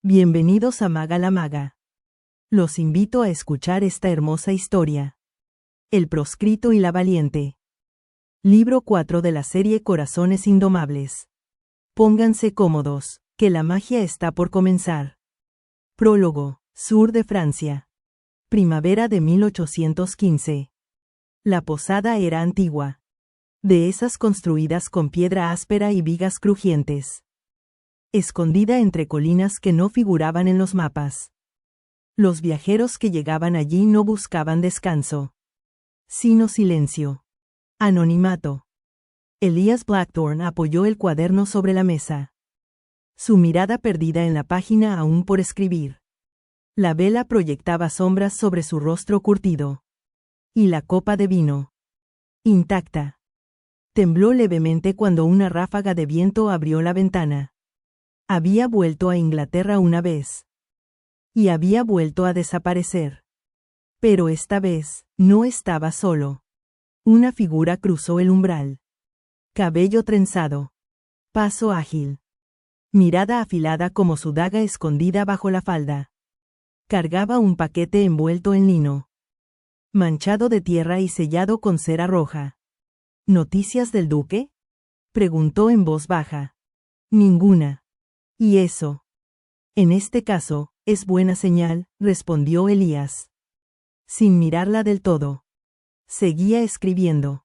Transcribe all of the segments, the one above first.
Bienvenidos a Maga la Maga. Los invito a escuchar esta hermosa historia. El proscrito y la valiente. Libro 4 de la serie Corazones Indomables. Pónganse cómodos, que la magia está por comenzar. Prólogo. Sur de Francia. Primavera de 1815. La posada era antigua. De esas construidas con piedra áspera y vigas crujientes. Escondida entre colinas que no figuraban en los mapas. Los viajeros que llegaban allí no buscaban descanso, sino silencio. Anonimato. Elias Blackthorne apoyó el cuaderno sobre la mesa. Su mirada perdida en la página aún por escribir. La vela proyectaba sombras sobre su rostro curtido. Y la copa de vino. Intacta. Tembló levemente cuando una ráfaga de viento abrió la ventana. Había vuelto a Inglaterra una vez. Y había vuelto a desaparecer. Pero esta vez, no estaba solo. Una figura cruzó el umbral. Cabello trenzado. Paso ágil. Mirada afilada como su daga escondida bajo la falda. Cargaba un paquete envuelto en lino. Manchado de tierra y sellado con cera roja. ¿Noticias del duque?, preguntó en voz baja. Ninguna. ¿Y eso? En este caso, es buena señal, respondió Elías. Sin mirarla del todo. Seguía escribiendo.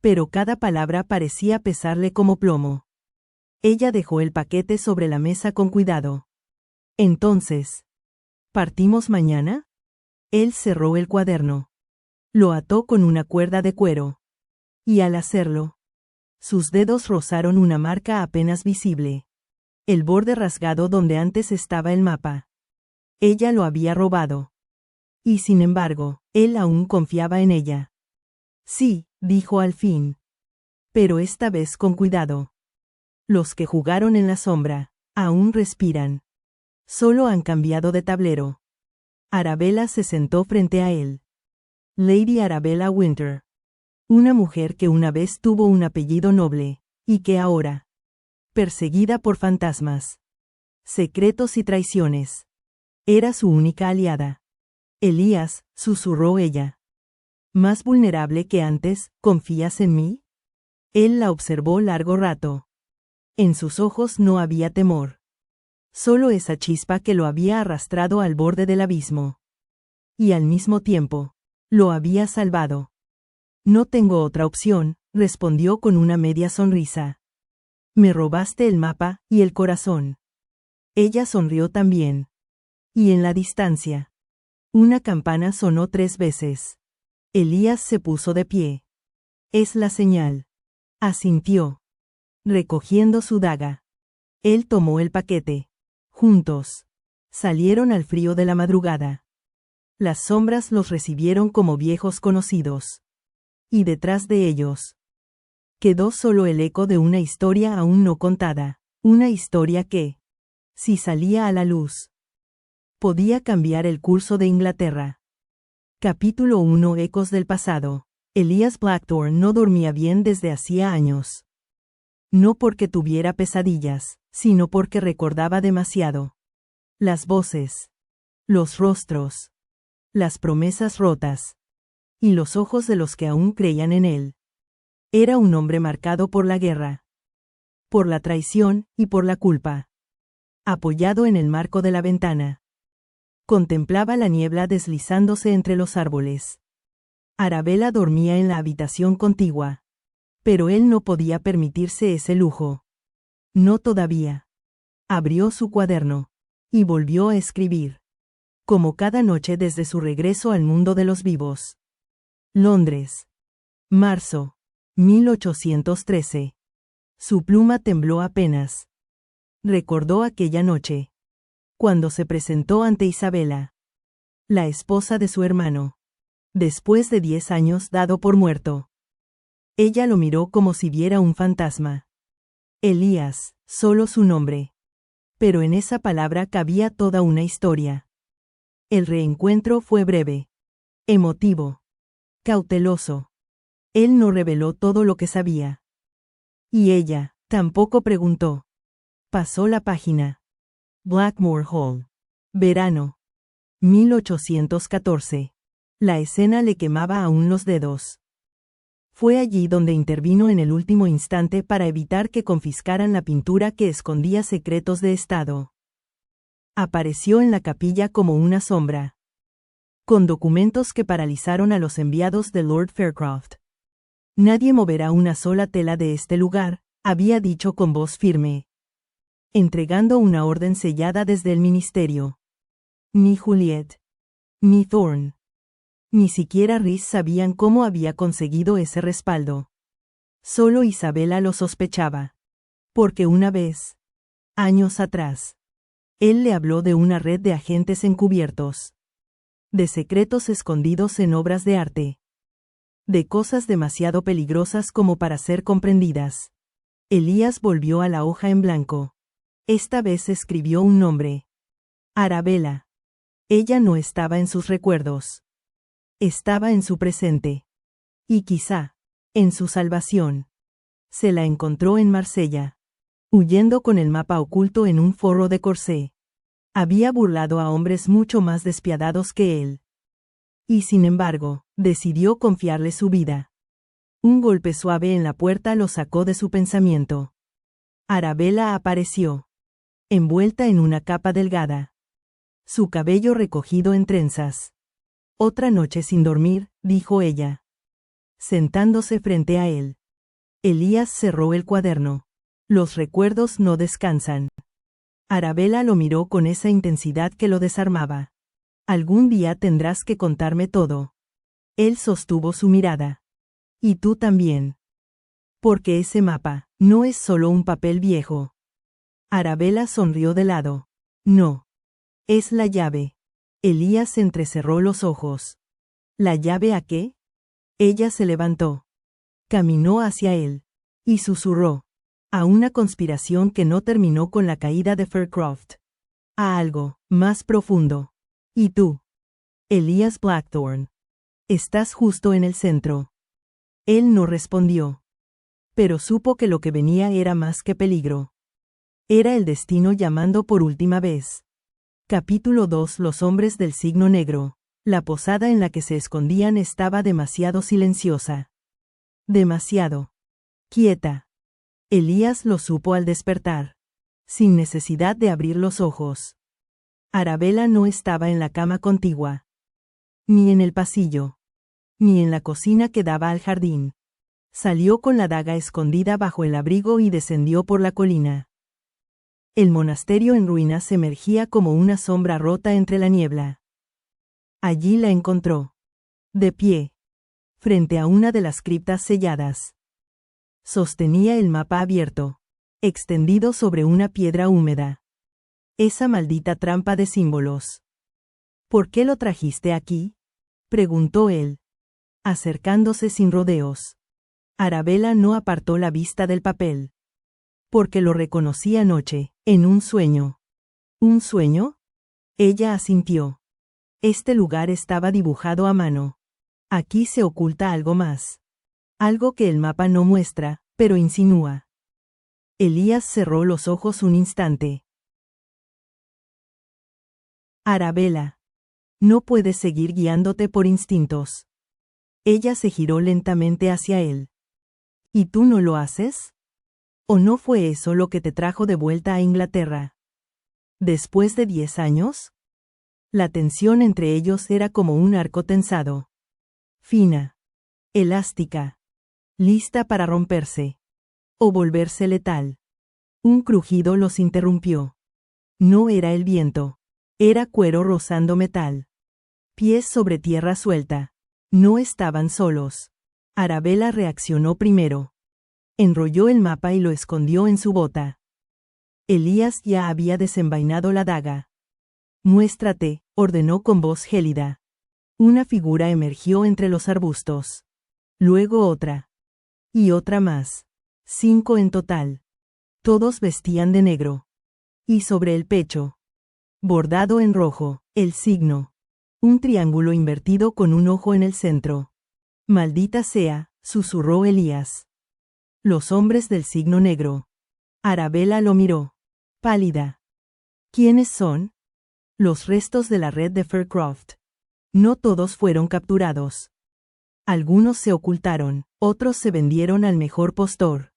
Pero cada palabra parecía pesarle como plomo. Ella dejó el paquete sobre la mesa con cuidado. Entonces, ¿partimos mañana? Él cerró el cuaderno. Lo ató con una cuerda de cuero. Y al hacerlo, sus dedos rozaron una marca apenas visible. El borde rasgado donde antes estaba el mapa. Ella lo había robado. Y sin embargo, él aún confiaba en ella. Sí, dijo al fin. Pero esta vez con cuidado. Los que jugaron en la sombra, aún respiran. Solo han cambiado de tablero. Arabella se sentó frente a él. Lady Arabella Winter. Una mujer que una vez tuvo un apellido noble, y que ahora, perseguida por fantasmas, secretos y traiciones, era su única aliada. Elías, susurró ella. ¿Más vulnerable que antes, confías en mí? Él la observó largo rato. En sus ojos no había temor. Solo esa chispa que lo había arrastrado al borde del abismo. Y al mismo tiempo, lo había salvado. No tengo otra opción, respondió con una media sonrisa. Me robaste el mapa y el corazón. Ella sonrió también. Y en la distancia, una campana sonó 3 veces. Elías se puso de pie. Es la señal. Asintió. Recogiendo su daga. Él tomó el paquete. Juntos. Salieron al frío de la madrugada. Las sombras los recibieron como viejos conocidos. Y detrás de ellos quedó solo el eco de una historia aún no contada. Una historia que, si salía a la luz, podía cambiar el curso de Inglaterra. Capítulo 1. Ecos del pasado. Elias Blackthorne no dormía bien desde hacía años. No porque tuviera pesadillas, sino porque recordaba demasiado. Las voces. Los rostros. Las promesas rotas. Y los ojos de los que aún creían en él. Era un hombre marcado por la guerra. Por la traición y por la culpa. Apoyado en el marco de la ventana. Contemplaba la niebla deslizándose entre los árboles. Arabella dormía en la habitación contigua. Pero él no podía permitirse ese lujo. No todavía. Abrió su cuaderno. Y volvió a escribir. Como cada noche desde su regreso al mundo de los vivos. Londres. Marzo. 1813. Su pluma tembló apenas. Recordó aquella noche. Cuando se presentó ante Isabela. La esposa de su hermano. Después de 10 años dado por muerto. Ella lo miró como si viera un fantasma. Elías, solo su nombre. Pero en esa palabra cabía toda una historia. El reencuentro fue breve. Emotivo. Cauteloso. Él no reveló todo lo que sabía. Y ella, tampoco preguntó. Pasó la página. Blackmore Hall. Verano. 1814. La escena le quemaba aún los dedos. Fue allí donde intervino en el último instante para evitar que confiscaran la pintura que escondía secretos de Estado. Apareció en la capilla como una sombra, con documentos que paralizaron a los enviados de Lord Faircroft. Nadie moverá una sola tela de este lugar, había dicho con voz firme, entregando una orden sellada desde el ministerio. Ni Juliet, ni Thorne, ni siquiera Rhys sabían cómo había conseguido ese respaldo. Solo Isabella lo sospechaba. Porque una vez, años atrás, él le habló de una red de agentes encubiertos, de secretos escondidos en obras de arte, de cosas demasiado peligrosas como para ser comprendidas. Elías volvió a la hoja en blanco. Esta vez escribió un nombre. Arabella. Ella no estaba en sus recuerdos. Estaba en su presente. Y quizá, en su salvación. Se la encontró en Marsella, huyendo con el mapa oculto en un forro de corsé. Había burlado a hombres mucho más despiadados que él. Y sin embargo, decidió confiarle su vida. Un golpe suave en la puerta lo sacó de su pensamiento. Arabella apareció, envuelta en una capa delgada, su cabello recogido en trenzas. Otra noche sin dormir, dijo ella, sentándose frente a él. Elías cerró el cuaderno. Los recuerdos no descansan. Arabella lo miró con esa intensidad que lo desarmaba. Algún día tendrás que contarme todo. Él sostuvo su mirada. Y tú también. Porque ese mapa no es solo un papel viejo. Arabella sonrió de lado. No. Es la llave. Elías entrecerró los ojos. ¿La llave a qué? Ella se levantó. Caminó hacia él. Y susurró. A una conspiración que no terminó con la caída de Faircroft. A algo más profundo. ¿Y tú? Elías Blackthorne. Estás justo en el centro. Él no respondió. Pero supo que lo que venía era más que peligro. Era el destino llamando por última vez. Capítulo 2. Los hombres del signo negro. La posada en la que se escondían estaba demasiado silenciosa. Demasiado quieta. Elías lo supo al despertar, sin necesidad de abrir los ojos. Arabella no estaba en la cama contigua, ni en el pasillo, ni en la cocina que daba al jardín. Salió con la daga escondida bajo el abrigo y descendió por la colina. El monasterio en ruinas emergía como una sombra rota entre la niebla. Allí la encontró, de pie, frente a una de las criptas selladas. Sostenía el mapa abierto, extendido sobre una piedra húmeda. Esa maldita trampa de símbolos. ¿Por qué lo trajiste aquí?, preguntó él, acercándose sin rodeos. Arabella no apartó la vista del papel. Porque lo reconocí anoche, en un sueño. ¿Un sueño? Ella asintió. Este lugar estaba dibujado a mano. Aquí se oculta algo más. Algo que el mapa no muestra, pero insinúa. Elías cerró los ojos un instante. Arabella. No puedes seguir guiándote por instintos. Ella se giró lentamente hacia él. ¿Y tú no lo haces? ¿O no fue eso lo que te trajo de vuelta a Inglaterra? ¿Después de 10 años? La tensión entre ellos era como un arco tensado. Fina. Elástica. Lista para romperse. O volverse letal. Un crujido los interrumpió. No era el viento. Era cuero rozando metal. Pies sobre tierra suelta. No estaban solos. Arabella reaccionó primero. Enrolló el mapa y lo escondió en su bota. Elías ya había desenvainado la daga. Muéstrate, ordenó con voz gélida. Una figura emergió entre los arbustos. Luego otra. Y otra más. 5 en total. Todos vestían de negro. Y sobre el pecho, bordado en rojo, el signo. Un triángulo invertido con un ojo en el centro. Maldita sea, susurró Elías. Los hombres del signo negro. Arabella lo miró. Pálida. ¿Quiénes son? Los restos de la red de Faircroft. No todos fueron capturados. Algunos se ocultaron, otros se vendieron al mejor postor.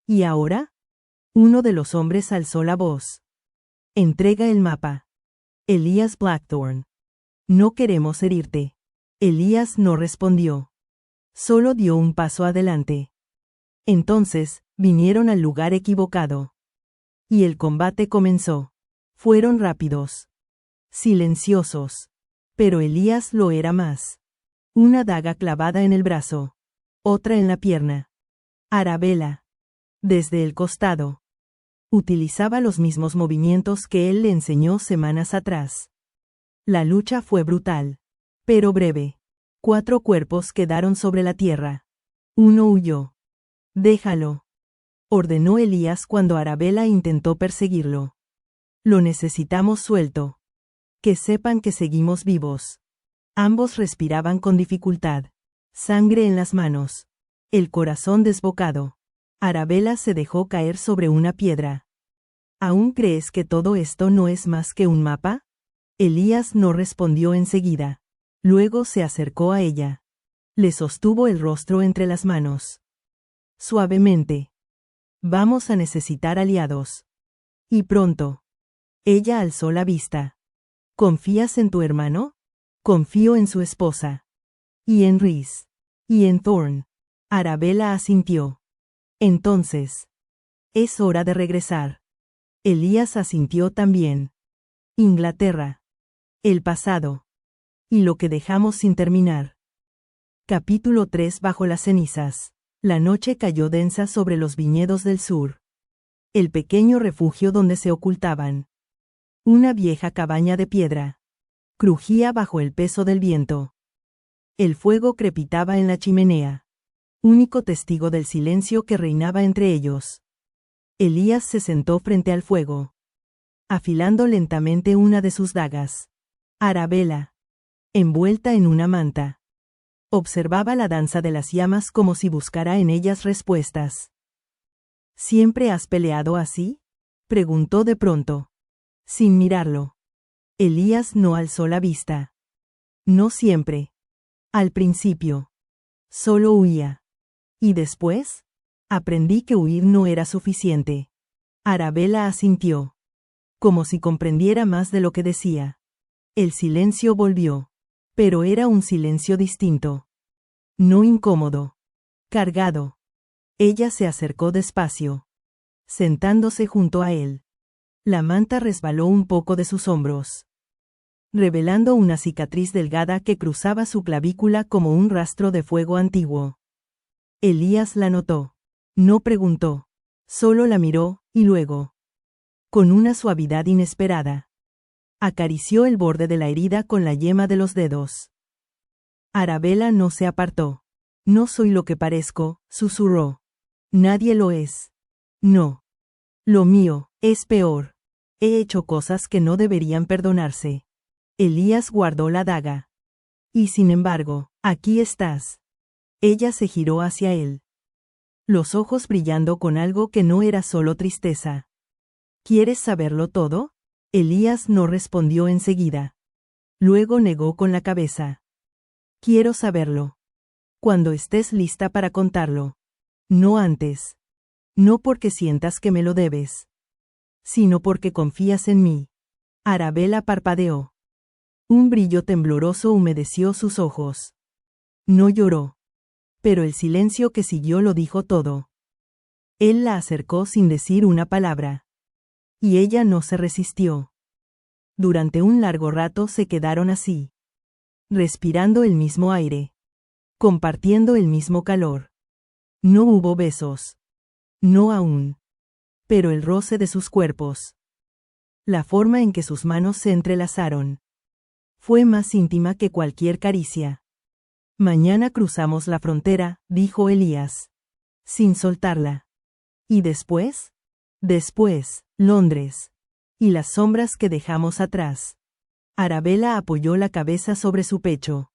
¿Y ahora? Uno de los hombres alzó la voz. Entrega el mapa. Elías Blackthorne. No queremos herirte. Elías no respondió. Solo dio un paso adelante. Entonces, vinieron al lugar equivocado. Y el combate comenzó. Fueron rápidos. Silenciosos. Pero Elías lo era más. Una daga clavada en el brazo. Otra en la pierna. Arabella. Desde el costado. Utilizaba los mismos movimientos que él le enseñó semanas atrás. La lucha fue brutal. Pero breve. 4 cuerpos quedaron sobre la tierra. Uno huyó. Déjalo. Ordenó Elías cuando Arabella intentó perseguirlo. Lo necesitamos suelto. Que sepan que seguimos vivos. Ambos respiraban con dificultad. Sangre en las manos. El corazón desbocado. Arabella se dejó caer sobre una piedra. ¿Aún crees que todo esto no es más que un mapa? Elías no respondió enseguida. Luego se acercó a ella. Le sostuvo el rostro entre las manos. Suavemente. Vamos a necesitar aliados. Y pronto. Ella alzó la vista. ¿Confías en tu hermano? Confío en su esposa. Y en Rhys. Y en Thorne. Arabella asintió. Entonces. Es hora de regresar. Elías asintió también. Inglaterra. El pasado. Y lo que dejamos sin terminar. Capítulo 3. Bajo las cenizas. La noche cayó densa sobre los viñedos del sur. El pequeño refugio donde se ocultaban. Una vieja cabaña de piedra. Crujía bajo el peso del viento. El fuego crepitaba en la chimenea. Único testigo del silencio que reinaba entre ellos. Elías se sentó frente al fuego. Afilando lentamente una de sus dagas. Arabella. Envuelta en una manta. Observaba la danza de las llamas como si buscara en ellas respuestas. ¿Siempre has peleado así? Preguntó de pronto. Sin mirarlo. Elías no alzó la vista. No siempre. Al principio. Solo huía. ¿Y después? Aprendí que huir no era suficiente. Arabella asintió. Como si comprendiera más de lo que decía. El silencio volvió. Pero era un silencio distinto. No incómodo. Cargado. Ella se acercó despacio. Sentándose junto a él. La manta resbaló un poco de sus hombros. Revelando una cicatriz delgada que cruzaba su clavícula como un rastro de fuego antiguo. Elías la notó. No preguntó. Solo la miró, y luego. Con una suavidad inesperada. Acarició el borde de la herida con la yema de los dedos. Arabella no se apartó. No soy lo que parezco, susurró. Nadie lo es. No. Lo mío es peor. He hecho cosas que no deberían perdonarse. Elías guardó la daga. Y sin embargo, aquí estás. Ella se giró hacia él. Los ojos brillando con algo que no era solo tristeza. ¿Quieres saberlo todo? Elías no respondió enseguida. Luego negó con la cabeza. Quiero saberlo. Cuando estés lista para contarlo. No antes. No porque sientas que me lo debes. Sino porque confías en mí. Arabella parpadeó. Un brillo tembloroso humedeció sus ojos. No lloró. Pero el silencio que siguió lo dijo todo. Él la acercó sin decir una palabra. Y ella no se resistió. Durante un largo rato se quedaron así. Respirando el mismo aire. Compartiendo el mismo calor. No hubo besos. No aún. Pero el roce de sus cuerpos. La forma en que sus manos se entrelazaron. Fue más íntima que cualquier caricia. Mañana cruzamos la frontera, dijo Elías. Sin soltarla. ¿Y después? Después, Londres. Y las sombras que dejamos atrás. Arabella apoyó la cabeza sobre su pecho.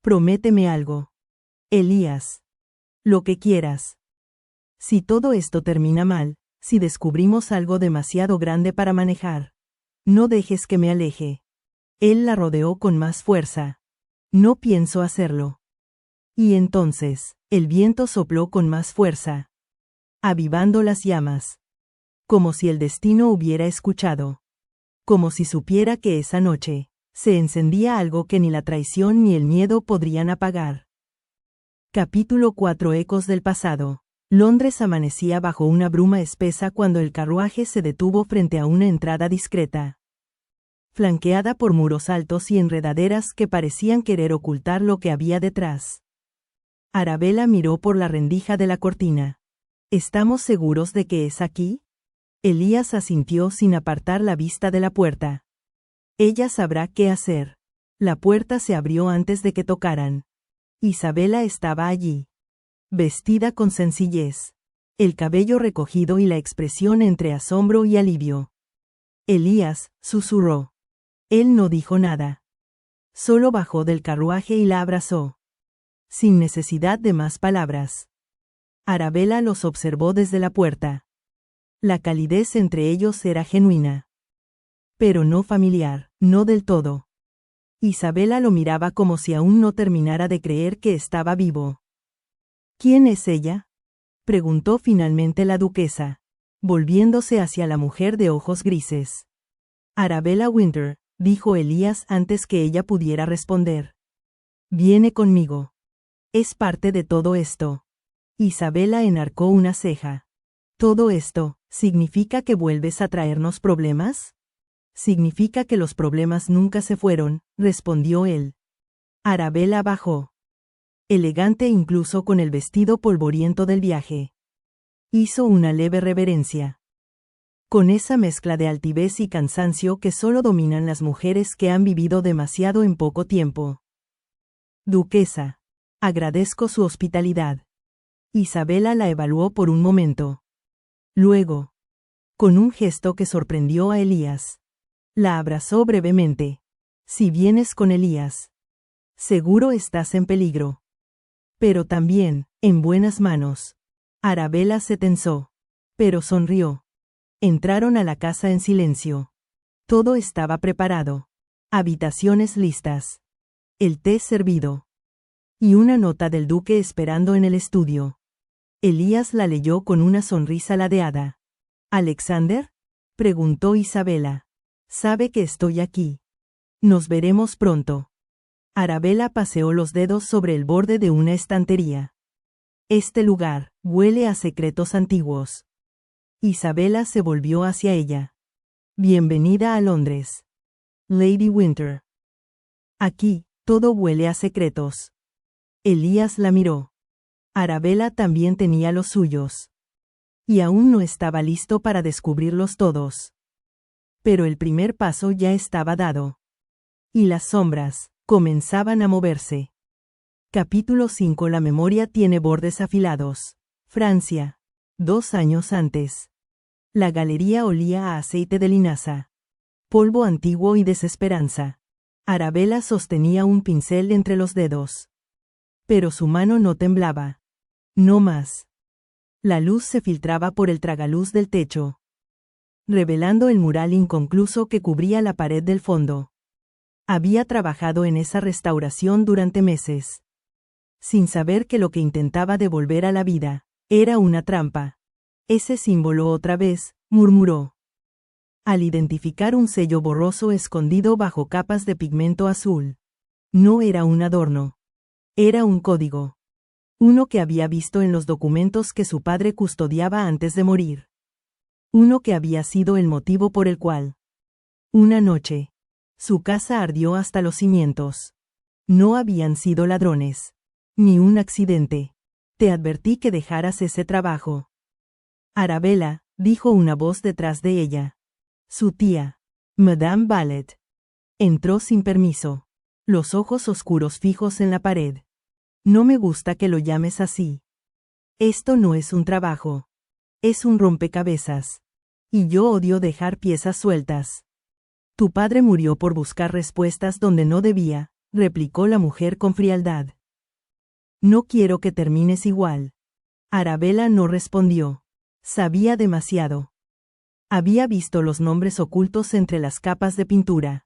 Prométeme algo. Elías. Lo que quieras. Si todo esto termina mal, si descubrimos algo demasiado grande para manejar. No dejes que me aleje. Él la rodeó con más fuerza. No pienso hacerlo. Y entonces, el viento sopló con más fuerza, avivando las llamas. Como si el destino hubiera escuchado. Como si supiera que esa noche, se encendía algo que ni la traición ni el miedo podrían apagar. Capítulo 4. Ecos del pasado. Londres amanecía bajo una bruma espesa cuando el carruaje se detuvo frente a una entrada discreta, flanqueada por muros altos y enredaderas que parecían querer ocultar lo que había detrás. Arabella miró por la rendija de la cortina. ¿Estamos seguros de que es aquí? Elías asintió sin apartar la vista de la puerta. Ella sabrá qué hacer. La puerta se abrió antes de que tocaran. Isabela estaba allí, vestida con sencillez, el cabello recogido y la expresión entre asombro y alivio. Elías, susurró. Él no dijo nada. Solo bajó del carruaje y la abrazó. Sin necesidad de más palabras. Arabella los observó desde la puerta. La calidez entre ellos era genuina. Pero no familiar, no del todo. Isabela lo miraba como si aún no terminara de creer que estaba vivo. ¿Quién es ella?, preguntó finalmente la duquesa, volviéndose hacia la mujer de ojos grises. Arabella Winter, dijo Elías antes que ella pudiera responder. Viene conmigo. Es parte de todo esto. Isabela enarcó una ceja. ¿Todo esto significa que vuelves a traernos problemas? Significa que los problemas nunca se fueron, respondió él. Arabella bajó. Elegante incluso con el vestido polvoriento del viaje. Hizo una leve reverencia. Con esa mezcla de altivez y cansancio que solo dominan las mujeres que han vivido demasiado en poco tiempo. Duquesa. Agradezco su hospitalidad. Isabela la evaluó por un momento. Luego, con un gesto que sorprendió a Elías, la abrazó brevemente. Si vienes con Elías, seguro estás en peligro. Pero también, en buenas manos. Arabella se tensó, pero sonrió. Entraron a la casa en silencio. Todo estaba preparado. Habitaciones listas. El té servido. Y una nota del duque esperando en el estudio. Elías la leyó con una sonrisa ladeada. ¿Alexander?, preguntó Isabela. Sabe que estoy aquí. Nos veremos pronto. Arabella paseó los dedos sobre el borde de una estantería. Este lugar huele a secretos antiguos. Isabela se volvió hacia ella. Bienvenida a Londres, Lady Winter. Aquí, todo huele a secretos. Elías la miró. Arabella también tenía los suyos. Y aún no estaba listo para descubrirlos todos. Pero el primer paso ya estaba dado. Y las sombras comenzaban a moverse. Capítulo 5. La memoria tiene bordes afilados. Francia. 2 años antes. La galería olía a aceite de linaza. Polvo antiguo y desesperanza. Arabella sostenía un pincel entre los dedos. Pero su mano no temblaba. No más. La luz se filtraba por el tragaluz del techo, revelando el mural inconcluso que cubría la pared del fondo. Había trabajado en esa restauración durante meses, sin saber que lo que intentaba devolver a la vida era una trampa. Ese símbolo otra vez, murmuró. Al identificar un sello borroso escondido bajo capas de pigmento azul. No era un adorno. Era un código. Uno que había visto en los documentos que su padre custodiaba antes de morir. Uno que había sido el motivo por el cual, una noche, su casa ardió hasta los cimientos. No habían sido ladrones. Ni un accidente. Te advertí que dejaras ese trabajo. Arabella, dijo una voz detrás de ella. Su tía, Madame Ballet. Entró sin permiso. Los ojos oscuros fijos en la pared. No me gusta que lo llames así. Esto no es un trabajo. Es un rompecabezas. Y yo odio dejar piezas sueltas. Tu padre murió por buscar respuestas donde no debía, replicó la mujer con frialdad. No quiero que termines igual. Arabella no respondió. Sabía demasiado. Había visto los nombres ocultos entre las capas de pintura.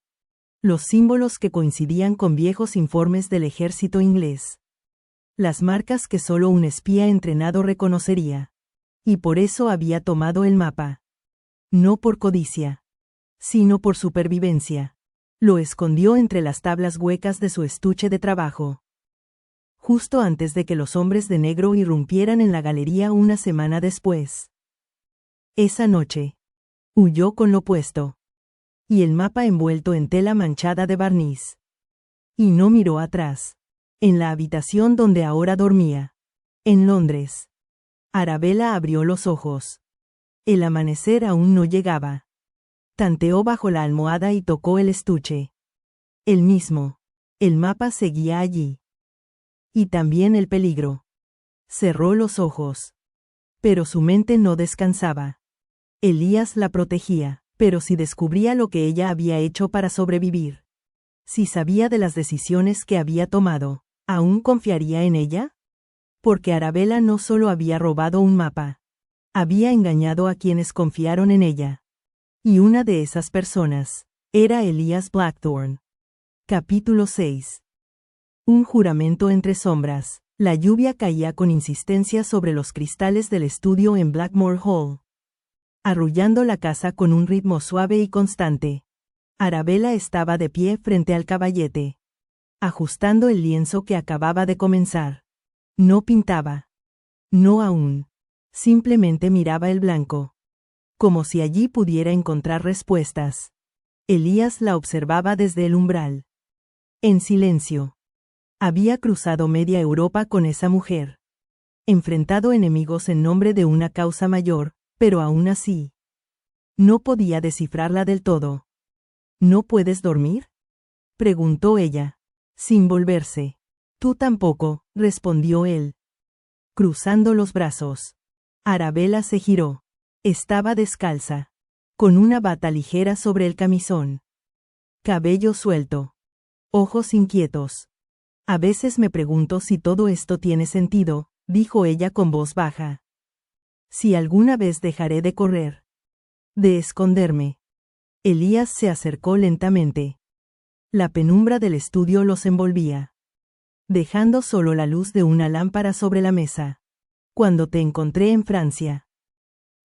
Los símbolos que coincidían con viejos informes del ejército inglés. Las marcas que solo un espía entrenado reconocería. Y por eso había tomado el mapa. No por codicia, sino por supervivencia. Lo escondió entre las tablas huecas de su estuche de trabajo. Justo antes de que los hombres de negro irrumpieran en la galería una semana después. Esa noche, huyó con lo puesto. Y el mapa envuelto en tela manchada de barniz. Y no miró atrás. En la habitación donde ahora dormía. En Londres. Arabella abrió los ojos. El amanecer aún no llegaba. Tanteó bajo la almohada y tocó el estuche. El mismo. El mapa seguía allí. Y también el peligro. Cerró los ojos. Pero su mente no descansaba. Elías la protegía, pero si descubría lo que ella había hecho para sobrevivir. Si sabía de las decisiones que había tomado, ¿aún confiaría en ella? Porque Arabella no solo había robado un mapa. Había engañado a quienes confiaron en ella. Y una de esas personas era Elías Blackthorne. Capítulo 6. Un juramento entre sombras. La lluvia caía con insistencia sobre los cristales del estudio en Blackmore Hall, arrullando la casa con un ritmo suave y constante. Arabella estaba de pie frente al caballete, ajustando el lienzo que acababa de comenzar. No pintaba. No aún. Simplemente miraba el blanco. Como si allí pudiera encontrar respuestas. Elías la observaba desde el umbral. En silencio. Había cruzado media Europa con esa mujer. Enfrentado enemigos en nombre de una causa mayor, pero aún así. No podía descifrarla del todo. ¿No puedes dormir?, preguntó ella, sin volverse. Tú tampoco, respondió él, cruzando los brazos. Arabella se giró. Estaba descalza, con una bata ligera sobre el camisón. Cabello suelto. Ojos inquietos. A veces me pregunto si todo esto tiene sentido, dijo ella con voz baja. Si alguna vez dejaré de correr. De esconderme. Elías se acercó lentamente. La penumbra del estudio los envolvía, dejando solo la luz de una lámpara sobre la mesa. Cuando te encontré en Francia.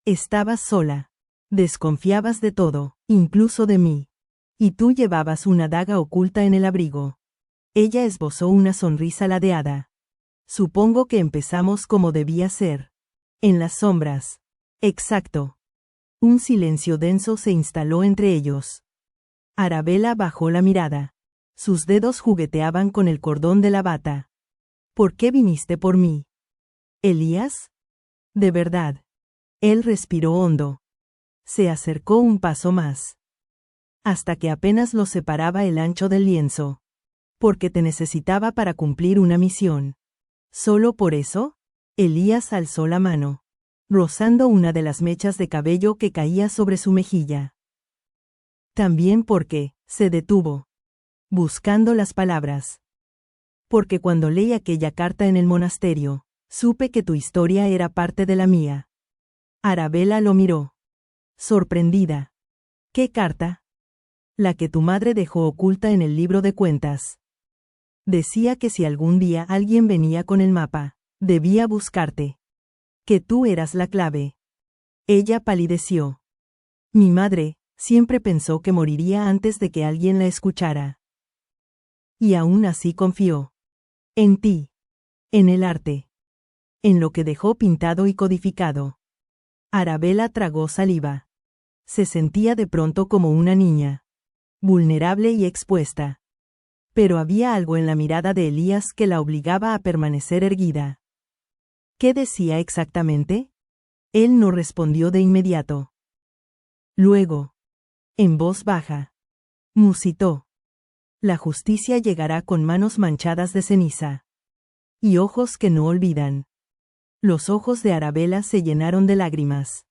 Estabas sola. Desconfiabas de todo, incluso de mí. Y tú llevabas una daga oculta en el abrigo. Ella esbozó una sonrisa ladeada. Supongo que empezamos como debía ser. En las sombras. Exacto. Un silencio denso se instaló entre ellos. Arabella bajó la mirada. Sus dedos jugueteaban con el cordón de la bata. ¿Por qué viniste por mí? ¿Elías? De verdad. Él respiró hondo. Se acercó un paso más. Hasta que apenas lo separaba el ancho del lienzo. Porque te necesitaba para cumplir una misión. ¿Solo por eso? Elías alzó la mano, rozando una de las mechas de cabello que caía sobre su mejilla. También porque, se detuvo, buscando las palabras. Porque cuando leí aquella carta en el monasterio, supe que tu historia era parte de la mía. Arabella lo miró, sorprendida. ¿Qué carta? La que tu madre dejó oculta en el libro de cuentas. Decía que si algún día alguien venía con el mapa, debía buscarte. Que tú eras la clave. Ella palideció. Mi madre siempre pensó que moriría antes de que alguien la escuchara. Y aún así confió. En ti. En el arte. En lo que dejó pintado y codificado. Arabella tragó saliva. Se sentía de pronto como una niña. Vulnerable y expuesta. Pero había algo en la mirada de Elías que la obligaba a permanecer erguida. ¿Qué decía exactamente? Él no respondió de inmediato. Luego, en voz baja, musitó. La justicia llegará con manos manchadas de ceniza. Y ojos que no olvidan. Los ojos de Arabella se llenaron de lágrimas.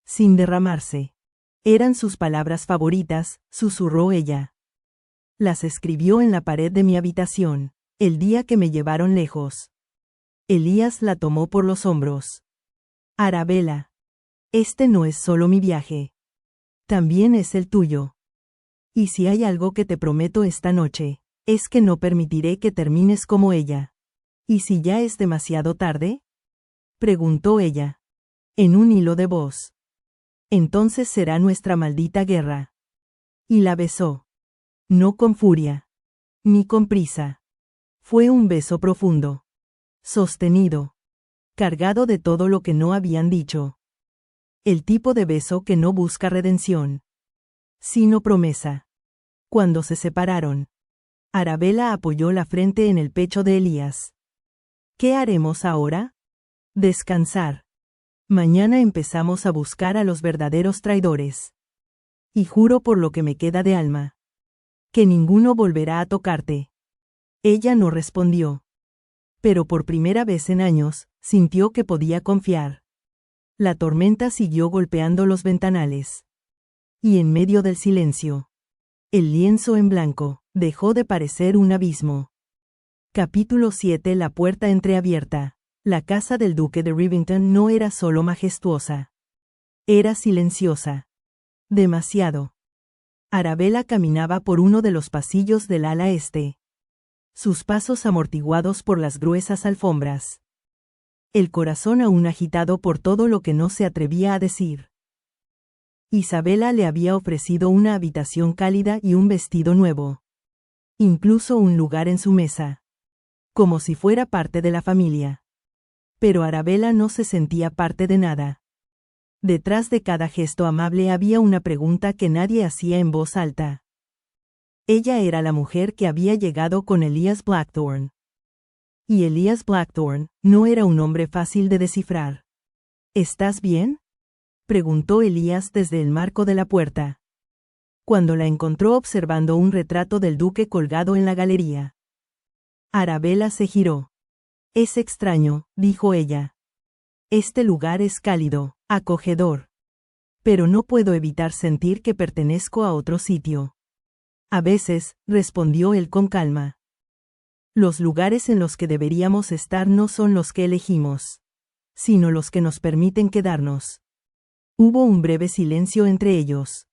Sin derramarse. Eran sus palabras favoritas, susurró ella. Las escribió en la pared de mi habitación, el día que me llevaron lejos. Elías la tomó por los hombros. Arabella. Este no es solo mi viaje. también es el tuyo. Y si hay algo que te prometo esta noche, es que no permitiré que termines como ella. ¿Y si ya es demasiado tarde? Preguntó ella. En un hilo de voz. Entonces será nuestra maldita guerra. Y la besó. No con furia. Ni con prisa. Fue un beso profundo. Sostenido. Cargado de todo lo que no habían dicho. El tipo de beso que no busca redención, sino promesa. Cuando se separaron, Arabella apoyó la frente en el pecho de Elías. ¿Qué haremos ahora? Descansar. Mañana empezamos a buscar a los verdaderos traidores. Y juro por lo que me queda de alma, que ninguno volverá a tocarte. Ella no respondió. Pero por primera vez en años, sintió que podía confiar. La tormenta siguió golpeando los ventanales. Y en medio del silencio, el lienzo en blanco dejó de parecer un abismo. Capítulo 7. La puerta entreabierta. La casa del duque de Rivington no era solo majestuosa. Era silenciosa. Demasiado. Arabella caminaba por uno de los pasillos del ala este. Sus pasos amortiguados por las gruesas alfombras. El corazón aún agitado por todo lo que no se atrevía a decir. Isabela le había ofrecido una habitación cálida y un vestido nuevo. Incluso un lugar en su mesa. Como si fuera parte de la familia. Pero Arabella no se sentía parte de nada. Detrás de cada gesto amable había una pregunta que nadie hacía en voz alta. Ella era la mujer que había llegado con Elias Blackthorne. Y Elias Blackthorne no era un hombre fácil de descifrar. ¿Estás bien?, preguntó Elías desde el marco de la puerta. Cuando la encontró observando un retrato del duque colgado en la galería. Arabella se giró. Es extraño, dijo ella. Este lugar es cálido, acogedor. Pero no puedo evitar sentir que pertenezco a otro sitio. A veces, respondió él con calma. Los lugares en los que deberíamos estar no son los que elegimos, sino los que nos permiten quedarnos. Hubo un breve silencio entre ellos.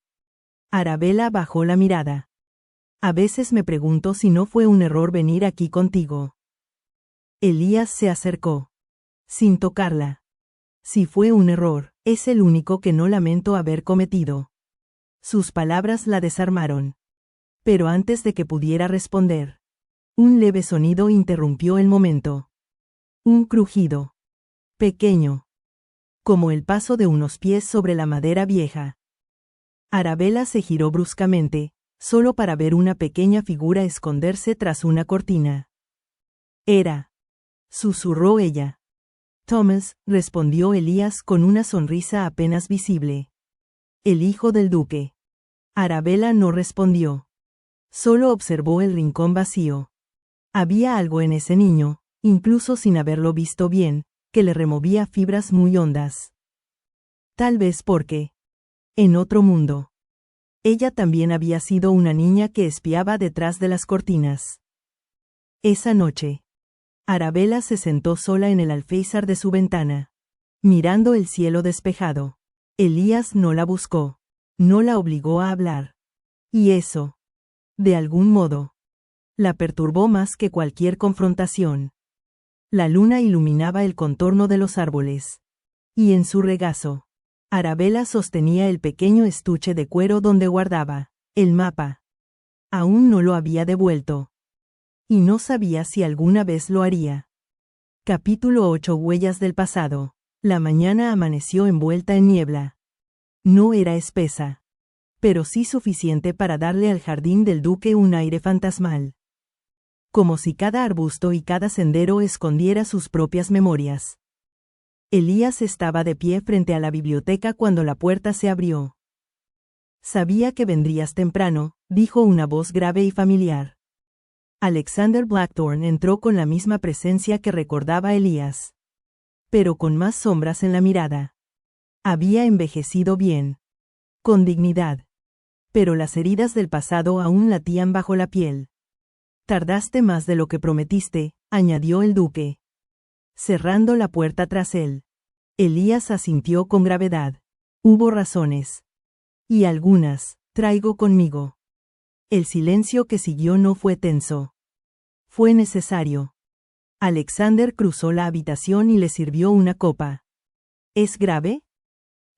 Arabella bajó la mirada. A veces me pregunto si no fue un error venir aquí contigo. Elías se acercó. Sin tocarla. Si fue un error, es el único que no lamento haber cometido. Sus palabras la desarmaron. Pero antes de que pudiera responder, un leve sonido interrumpió el momento. Un crujido. Pequeño. Como el paso de unos pies sobre la madera vieja. Arabella se giró bruscamente, solo para ver una pequeña figura esconderse tras una cortina. Era. Susurró ella. Thomas, respondió Elías con una sonrisa apenas visible. El hijo del duque. Arabella no respondió. Solo observó el rincón vacío. Había algo en ese niño, incluso sin haberlo visto bien, que le removía fibras muy hondas. Tal vez porque, en otro mundo, ella también había sido una niña que espiaba detrás de las cortinas. Esa noche, Arabella se sentó sola en el alféizar de su ventana, mirando el cielo despejado. Elías no la buscó, no la obligó a hablar. Y eso, de algún modo, la perturbó más que cualquier confrontación. La luna iluminaba el contorno de los árboles. Y en su regazo, Arabella sostenía el pequeño estuche de cuero donde guardaba el mapa. Aún no lo había devuelto. Y no sabía si alguna vez lo haría. Capítulo 8. Huellas del pasado. La mañana amaneció envuelta en niebla. No era espesa, pero sí suficiente para darle al jardín del duque un aire fantasmal. Como si cada arbusto y cada sendero escondiera sus propias memorias. Elías estaba de pie frente a la biblioteca cuando la puerta se abrió. Sabía que vendrías temprano, dijo una voz grave y familiar. Alexander Blackthorne entró con la misma presencia que recordaba a Elías. Pero con más sombras en la mirada. Había envejecido bien. Con dignidad. Pero las heridas del pasado aún latían bajo la piel. Tardaste más de lo que prometiste, añadió el duque. Cerrando la puerta tras él. Elías asintió con gravedad. Hubo razones. Y algunas, traigo conmigo. El silencio que siguió no fue tenso. Fue necesario. Alexander cruzó la habitación y le sirvió una copa. ¿Es grave?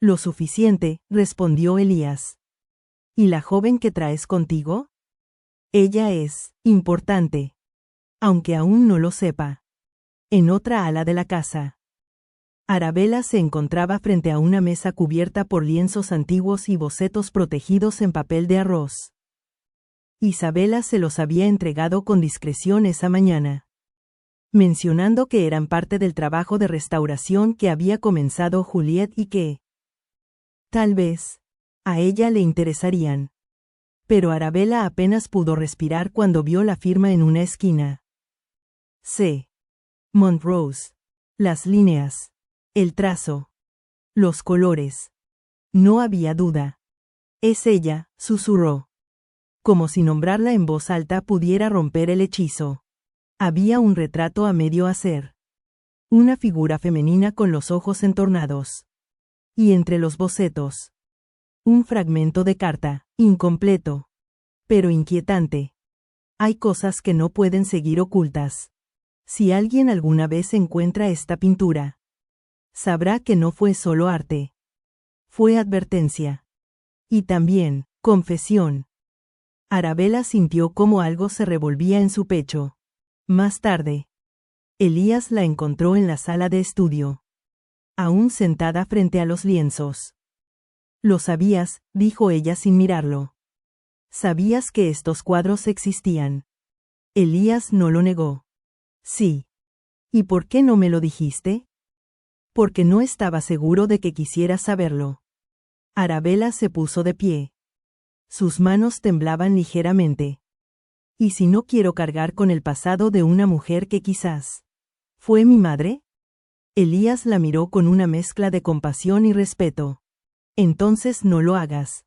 Lo suficiente, respondió Elías. ¿Y la joven que traes contigo? Ella es importante. Aunque aún no lo sepa. En otra ala de la casa. Arabella se encontraba frente a una mesa cubierta por lienzos antiguos y bocetos protegidos en papel de arroz. Isabela se los había entregado con discreción esa mañana, mencionando que eran parte del trabajo de restauración que había comenzado Juliet y que, tal vez, a ella le interesarían. Pero Arabella apenas pudo respirar cuando vio la firma en una esquina. C. Montrose. Las líneas. El trazo. Los colores. No había duda. Es ella, susurró. Como si nombrarla en voz alta pudiera romper el hechizo. Había un retrato a medio hacer. Una figura femenina con los ojos entornados. Y entre los bocetos. Un fragmento de carta, incompleto. Pero inquietante. Hay cosas que no pueden seguir ocultas. Si alguien alguna vez encuentra esta pintura, sabrá que no fue solo arte. Fue advertencia. Y también, confesión. Arabella sintió como algo se revolvía en su pecho. Más tarde, Elías la encontró en la sala de estudio. Aún sentada frente a los lienzos. Lo sabías, dijo ella sin mirarlo. Sabías que estos cuadros existían. Elías no lo negó. Sí. ¿Y por qué no me lo dijiste? Porque no estaba seguro de que quisieras saberlo. Arabella se puso de pie. Sus manos temblaban ligeramente. ¿Y si no quiero cargar con el pasado de una mujer que quizás fue mi madre? Elías la miró con una mezcla de compasión y respeto. Entonces no lo hagas.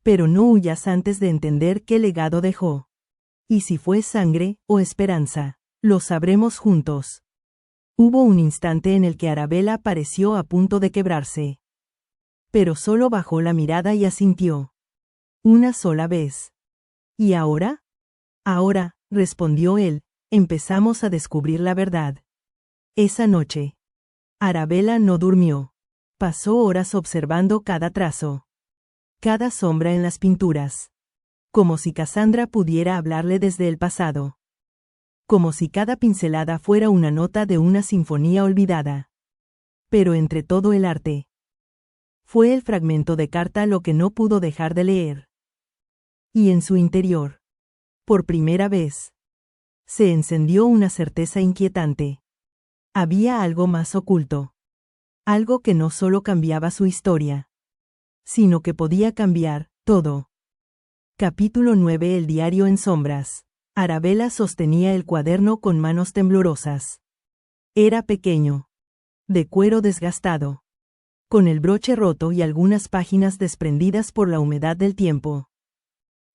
Pero no huyas antes de entender qué legado dejó. Y si fue sangre o esperanza, lo sabremos juntos. Hubo un instante en el que Arabella pareció a punto de quebrarse. Pero solo bajó la mirada y asintió. Una sola vez. ¿Y ahora? Ahora, respondió él, empezamos a descubrir la verdad. Esa noche, Arabella no durmió. Pasó horas observando cada trazo. Cada sombra en las pinturas. Como si Cassandra pudiera hablarle desde el pasado. Como si cada pincelada fuera una nota de una sinfonía olvidada. Pero entre todo el arte, fue el fragmento de carta lo que no pudo dejar de leer. Y en su interior, por primera vez, se encendió una certeza inquietante. Había algo más oculto. Algo que no solo cambiaba su historia, sino que podía cambiar todo. Capítulo 9. El diario en sombras. Arabella sostenía el cuaderno con manos temblorosas. Era pequeño, de cuero desgastado, con el broche roto y algunas páginas desprendidas por la humedad del tiempo.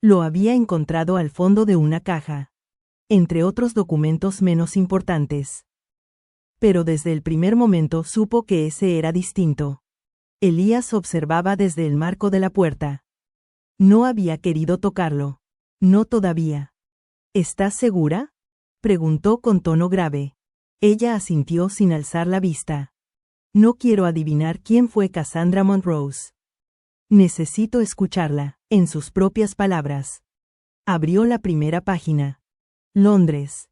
Lo había encontrado al fondo de una caja, entre otros documentos menos importantes. Pero desde el primer momento supo que ese era distinto. Elías observaba desde el marco de la puerta. No había querido tocarlo. No todavía. ¿Estás segura?, preguntó con tono grave. Ella asintió sin alzar la vista. No quiero adivinar quién fue Cassandra Montrose. Necesito escucharla, en sus propias palabras. Abrió la primera página. Londres.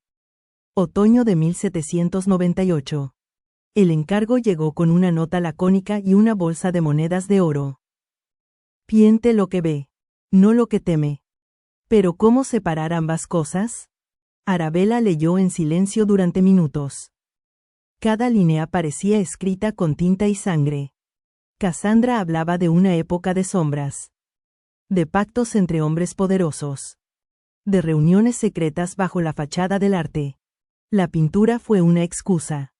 Otoño de 1798. El encargo llegó con una nota lacónica y una bolsa de monedas de oro. Piente lo que ve, no lo que teme. ¿Pero cómo separar ambas cosas? Arabella leyó en silencio durante minutos. Cada línea parecía escrita con tinta y sangre. Cassandra hablaba de una época de sombras. De pactos entre hombres poderosos. De reuniones secretas bajo la fachada del arte. La pintura fue una excusa.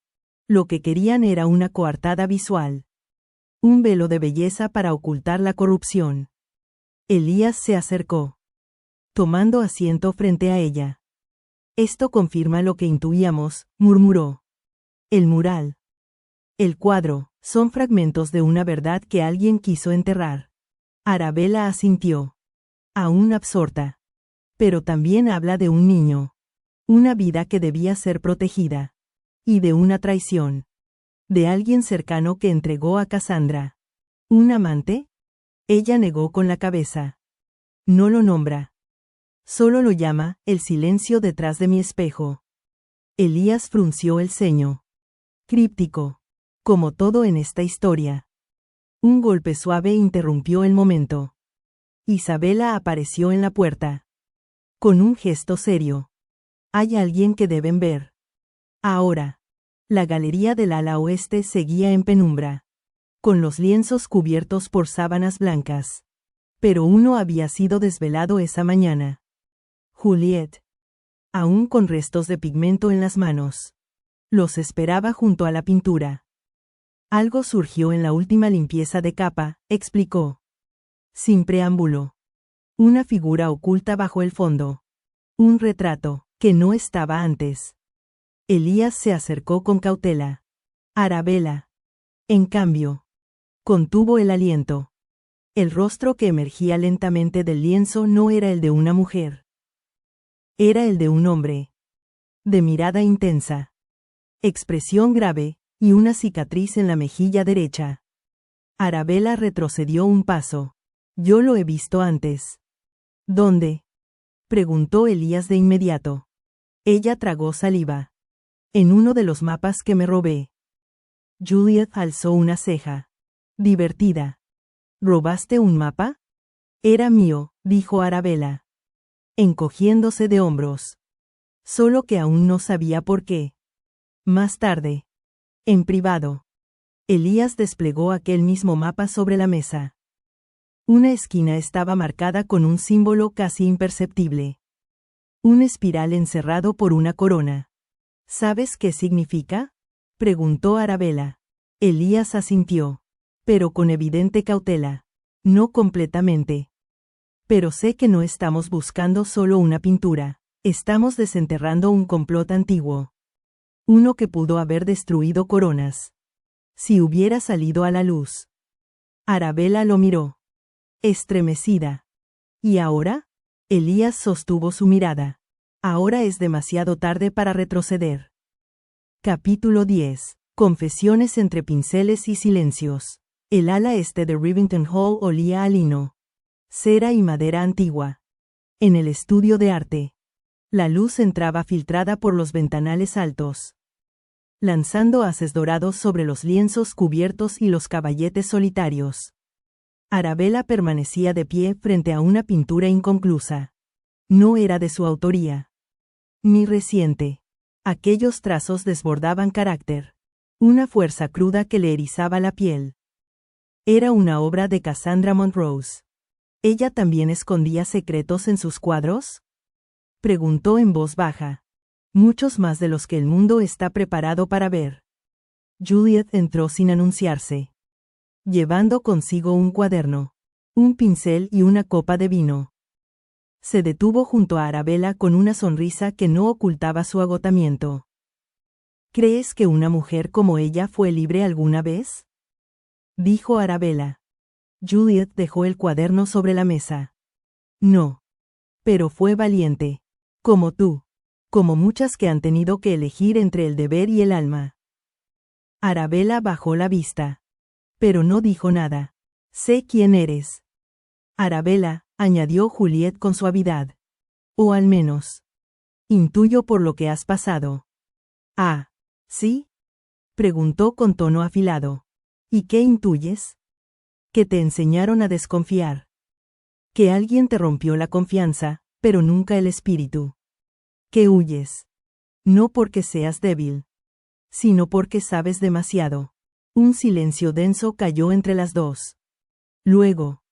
Lo que querían era una coartada visual. Un velo de belleza para ocultar la corrupción. Elías se acercó, tomando asiento frente a ella. Esto confirma lo que intuíamos, murmuró. El mural. El cuadro, son fragmentos de una verdad que alguien quiso enterrar. Arabella asintió, aún absorta. Pero también habla de un niño. Una vida que debía ser protegida. Y de una traición. De alguien cercano que entregó a Cassandra. ¿Un amante? Ella negó con la cabeza. No lo nombra. Solo lo llama, el silencio detrás de mi espejo. Elías frunció el ceño. Críptico. Como todo en esta historia. Un golpe suave interrumpió el momento. Isabela apareció en la puerta. Con un gesto serio. Hay alguien que deben ver. Ahora. La galería del ala oeste seguía en penumbra. Con los lienzos cubiertos por sábanas blancas. Pero uno había sido desvelado esa mañana. Juliet. Aún con restos de pigmento en las manos. Los esperaba junto a la pintura. Algo surgió en la última limpieza de capa, explicó. Sin preámbulo. Una figura oculta bajo el fondo. Un retrato, que no estaba antes. Elías se acercó con cautela. Arabella. En cambio. Contuvo el aliento. El rostro que emergía lentamente del lienzo no era el de una mujer. Era el de un hombre. De mirada intensa. Expresión grave, y una cicatriz en la mejilla derecha. Arabella retrocedió un paso. Yo lo he visto antes. ¿Dónde? Preguntó Elías de inmediato. Ella tragó saliva. En uno de los mapas que me robé. Juliet alzó una ceja. Divertida. ¿Robaste un mapa? Era mío, dijo Arabella. Encogiéndose de hombros. Solo que aún no sabía por qué. Más tarde. En privado. Elías desplegó aquel mismo mapa sobre la mesa. Una esquina estaba marcada con un símbolo casi imperceptible. Un espiral encerrado por una corona. ¿Sabes qué significa? Preguntó Arabella. Elías asintió. Pero con evidente cautela. No completamente. Pero sé que no estamos buscando solo una pintura. Estamos desenterrando un complot antiguo. Uno que pudo haber destruido coronas. Si hubiera salido a la luz. Arabella lo miró. Estremecida. ¿Y ahora? Elías sostuvo su mirada. Ahora es demasiado tarde para retroceder. Capítulo 10. Confesiones entre pinceles y silencios. El ala este de Rivington Hall olía a lino. Cera y madera antigua. En el estudio de arte. La luz entraba filtrada por los ventanales altos. Lanzando haces dorados sobre los lienzos cubiertos y los caballetes solitarios. Arabella permanecía de pie frente a una pintura inconclusa. No era de su autoría. Ni reciente. Aquellos trazos desbordaban carácter. Una fuerza cruda que le erizaba la piel. Era una obra de Cassandra Montrose. ¿Ella también escondía secretos en sus cuadros? Preguntó en voz baja. Muchos más de los que el mundo está preparado para ver. Juliet entró sin anunciarse. Llevando consigo un cuaderno, un pincel y una copa de vino. Se detuvo junto a Arabella con una sonrisa que no ocultaba su agotamiento. ¿Crees que una mujer como ella fue libre alguna vez? Dijo Arabella. Juliet dejó el cuaderno sobre la mesa. No. Pero fue valiente. Como tú. Como muchas que han tenido que elegir entre el deber y el alma. Arabella bajó la vista. Pero no dijo nada. Sé quién eres. Arabella, añadió Juliet con suavidad. O al menos. Intuyo por lo que has pasado. Ah, ¿sí? Preguntó con tono afilado. ¿Y qué intuyes? Que te enseñaron a desconfiar. Que alguien te rompió la confianza, pero nunca el espíritu. Que huyes. No porque seas débil. Sino porque sabes demasiado. Un silencio denso cayó entre las dos. Luego.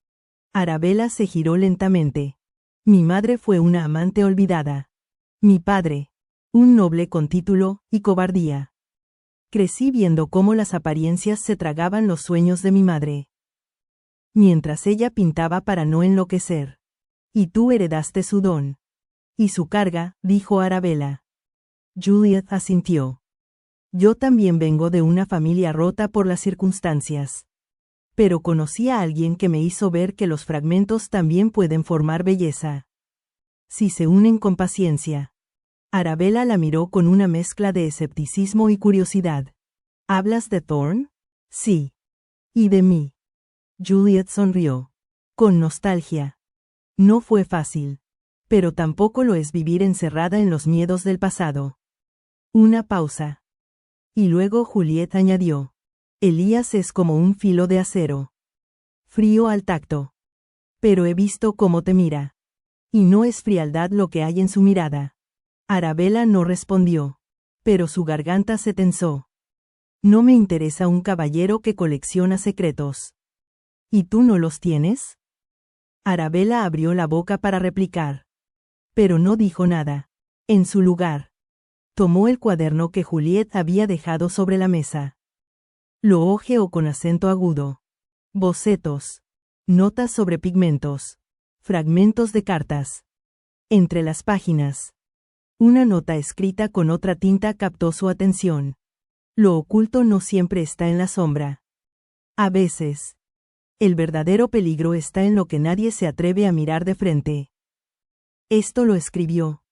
Arabella se giró lentamente. Mi madre fue una amante olvidada. Mi padre. Un noble con título y cobardía. Crecí viendo cómo las apariencias se tragaban los sueños de mi madre. Mientras ella pintaba para no enloquecer. Y tú heredaste su don. Y su carga, dijo Arabella. Juliet asintió. Yo también vengo de una familia rota por las circunstancias. Pero conocí a alguien que me hizo ver que los fragmentos también pueden formar belleza. Si se unen con paciencia. Arabella la miró con una mezcla de escepticismo y curiosidad. ¿Hablas de Thorne? Sí. ¿Y de mí? Juliet sonrió. Con nostalgia. No fue fácil. Pero tampoco lo es vivir encerrada en los miedos del pasado. Una pausa. Y luego Juliet añadió. Elías es como un filo de acero. Frío al tacto. Pero he visto cómo te mira. Y no es frialdad lo que hay en su mirada. Arabella no respondió. Pero su garganta se tensó. No me interesa un caballero que colecciona secretos. ¿Y tú no los tienes? Arabella abrió la boca para replicar. Pero no dijo nada. En su lugar. Tomó el cuaderno que Juliet había dejado sobre la mesa. Lo hojeó con acento agudo. Bocetos. Notas sobre pigmentos. Fragmentos de cartas. Entre las páginas. Una nota escrita con otra tinta captó su atención. Lo oculto no siempre está en la sombra. A veces. El verdadero peligro está en lo que nadie se atreve a mirar de frente. Esto lo escribió.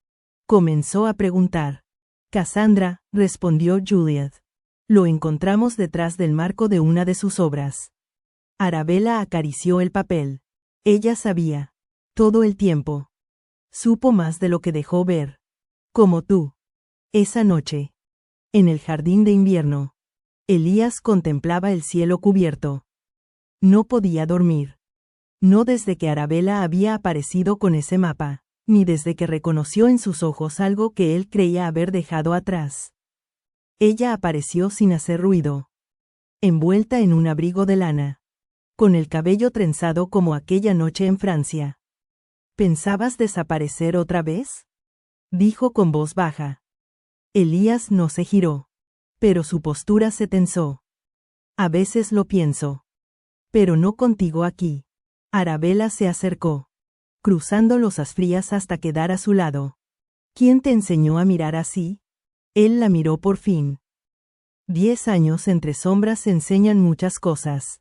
Comenzó a preguntar. Cassandra, respondió Juliet. Lo encontramos detrás del marco de una de sus obras. Arabella acarició el papel. Ella sabía. Todo el tiempo. Supo más de lo que dejó ver. Como tú. Esa noche. En el jardín de invierno. Elías contemplaba el cielo cubierto. No podía dormir. No desde que Arabella había aparecido con ese mapa, ni desde que reconoció en sus ojos algo que él creía haber dejado atrás. Ella apareció sin hacer ruido. Envuelta en un abrigo de lana. Con el cabello trenzado como aquella noche en Francia. ¿Pensabas desaparecer otra vez? Dijo con voz baja. Elías no se giró. Pero su postura se tensó. A veces lo pienso. Pero no contigo aquí. Arabella se acercó. Cruzando losas frías hasta quedar a su lado. ¿Quién te enseñó a mirar así? Él la miró por fin. 10 años entre sombras enseñan muchas cosas.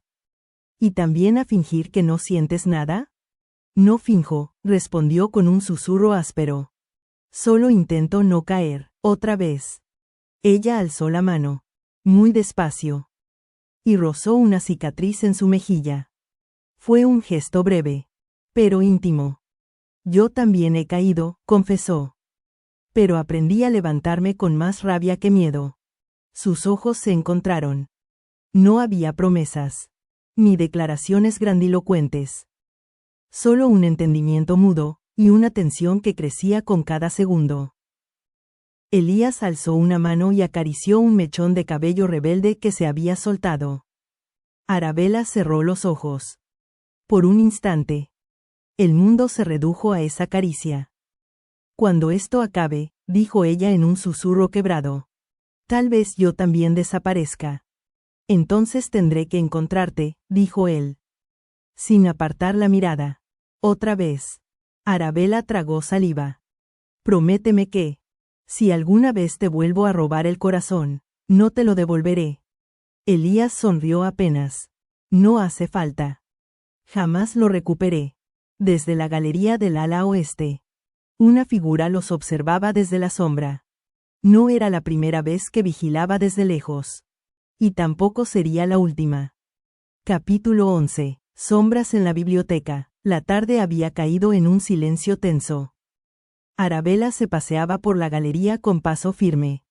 ¿Y también a fingir que no sientes nada? No finjo, respondió con un susurro áspero. Solo intento no caer, otra vez. Ella alzó la mano. Muy despacio. Y rozó una cicatriz en su mejilla. Fue un gesto breve. Pero íntimo. Yo también he caído, confesó. Pero aprendí a levantarme con más rabia que miedo. Sus ojos se encontraron. No había promesas. Ni declaraciones grandilocuentes. Solo un entendimiento mudo, y una tensión que crecía con cada segundo. Elías alzó una mano y acarició un mechón de cabello rebelde que se había soltado. Arabella cerró los ojos. Por un instante. El mundo se redujo a esa caricia. Cuando esto acabe, dijo ella en un susurro quebrado. Tal vez yo también desaparezca. Entonces tendré que encontrarte, dijo él. Sin apartar la mirada. Otra vez. Arabella tragó saliva. Prométeme que, si alguna vez te vuelvo a robar el corazón, no te lo devolveré. Elías sonrió apenas. No hace falta. Jamás lo recuperé. Desde la galería del ala oeste. Una figura los observaba desde la sombra. No era la primera vez que vigilaba desde lejos. Y tampoco sería la última. Capítulo 11. Sombras en la biblioteca. La tarde había caído en un silencio tenso. Arabella se paseaba por la galería con paso firme.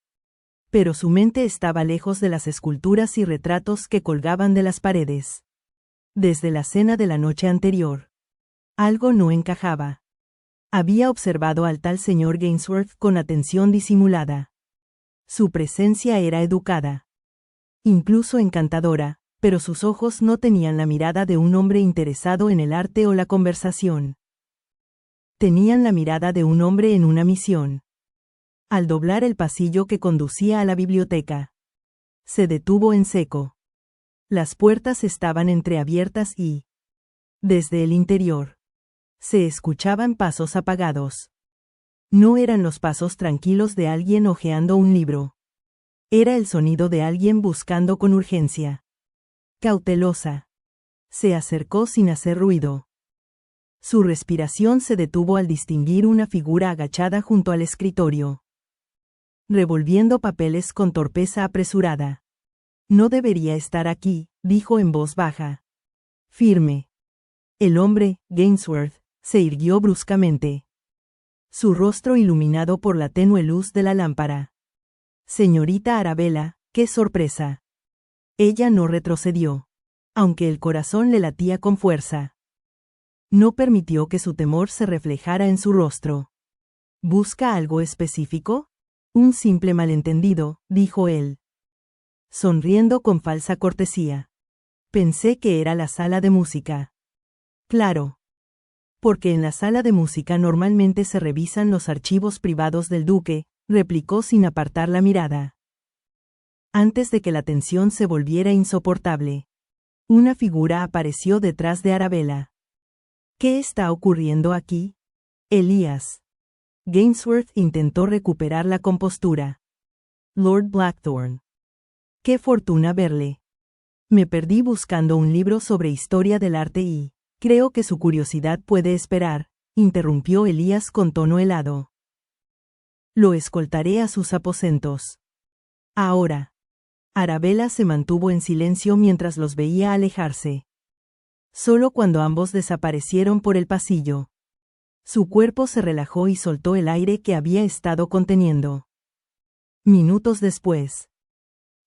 Pero su mente estaba lejos de las esculturas y retratos que colgaban de las paredes. Desde la cena de la noche anterior. Algo no encajaba. Había observado al tal señor Gainsworth con atención disimulada. Su presencia era educada. Incluso encantadora, pero sus ojos no tenían la mirada de un hombre interesado en el arte o la conversación. Tenían la mirada de un hombre en una misión. Al doblar el pasillo que conducía a la biblioteca, se detuvo en seco. Las puertas estaban entreabiertas y, desde el interior, se escuchaban pasos apagados. No eran los pasos tranquilos de alguien hojeando un libro. Era el sonido de alguien buscando con urgencia. Cautelosa. Se acercó sin hacer ruido. Su respiración se detuvo al distinguir una figura agachada junto al escritorio, revolviendo papeles con torpeza apresurada. No debería estar aquí, dijo en voz baja. Firme. El hombre, Gainsworth, se irguió bruscamente, su rostro iluminado por la tenue luz de la lámpara. Señorita Arabella, qué sorpresa. Ella no retrocedió, aunque el corazón le latía con fuerza. No permitió que su temor se reflejara en su rostro. ¿Busca algo específico? Un simple malentendido, dijo él, sonriendo con falsa cortesía. Pensé que era la sala de música. Claro. Porque en la sala de música normalmente se revisan los archivos privados del duque, replicó sin apartar la mirada. Antes de que la tensión se volviera insoportable, una figura apareció detrás de Arabella. ¿Qué está ocurriendo aquí? Elías. Gainsworth intentó recuperar la compostura. Lord Blackthorne. Qué fortuna verle. Me perdí buscando un libro sobre historia del arte y creo que su curiosidad puede esperar, interrumpió Elías con tono helado. Lo escoltaré a sus aposentos. Ahora. Arabella se mantuvo en silencio mientras los veía alejarse. Solo cuando ambos desaparecieron por el pasillo, su cuerpo se relajó y soltó el aire que había estado conteniendo. Minutos después,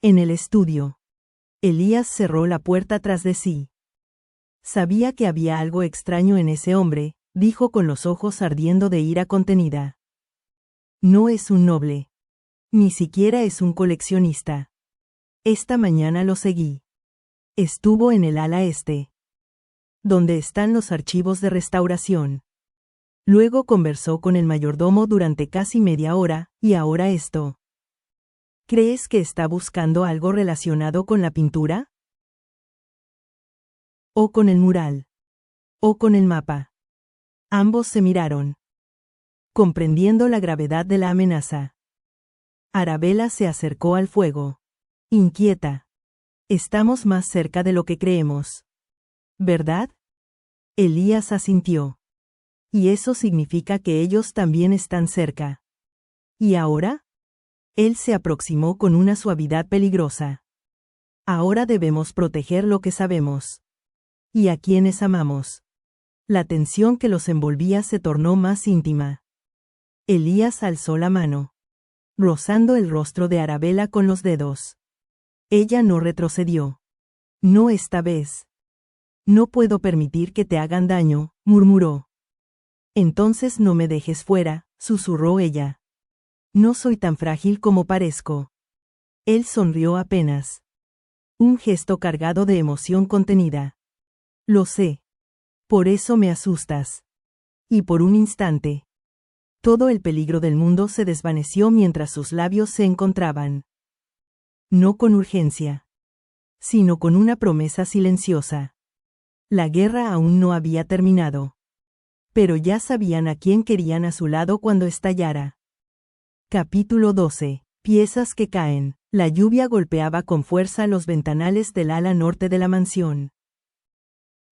en el estudio, Elías cerró la puerta tras de sí. Sabía que había algo extraño en ese hombre, dijo con los ojos ardiendo de ira contenida. No es un noble. Ni siquiera es un coleccionista. Esta mañana lo seguí. Estuvo en el ala este, donde están los archivos de restauración. Luego conversó con el mayordomo durante casi media hora, y ahora esto. ¿Crees que está buscando algo relacionado con la pintura? ¿O con el mural? ¿O con el mapa? Ambos se miraron, comprendiendo la gravedad de la amenaza. Arabella se acercó al fuego, inquieta. Estamos más cerca de lo que creemos, ¿verdad? Elías asintió. Y eso significa que ellos también están cerca. ¿Y ahora? Él se aproximó con una suavidad peligrosa. Ahora debemos proteger lo que sabemos. Y a quienes amamos. La tensión que los envolvía se tornó más íntima. Elías alzó la mano, rozando el rostro de Arabella con los dedos. Ella no retrocedió. No esta vez. No puedo permitir que te hagan daño, murmuró. Entonces no me dejes fuera, susurró ella. No soy tan frágil como parezco. Él sonrió apenas. Un gesto cargado de emoción contenida. Lo sé. Por eso me asustas. Y por un instante, todo el peligro del mundo se desvaneció mientras sus labios se encontraban. No con urgencia, sino con una promesa silenciosa. La guerra aún no había terminado. Pero ya sabían a quién querían a su lado cuando estallara. Capítulo 12. Piezas que caen. La lluvia golpeaba con fuerza los ventanales del ala norte de la mansión,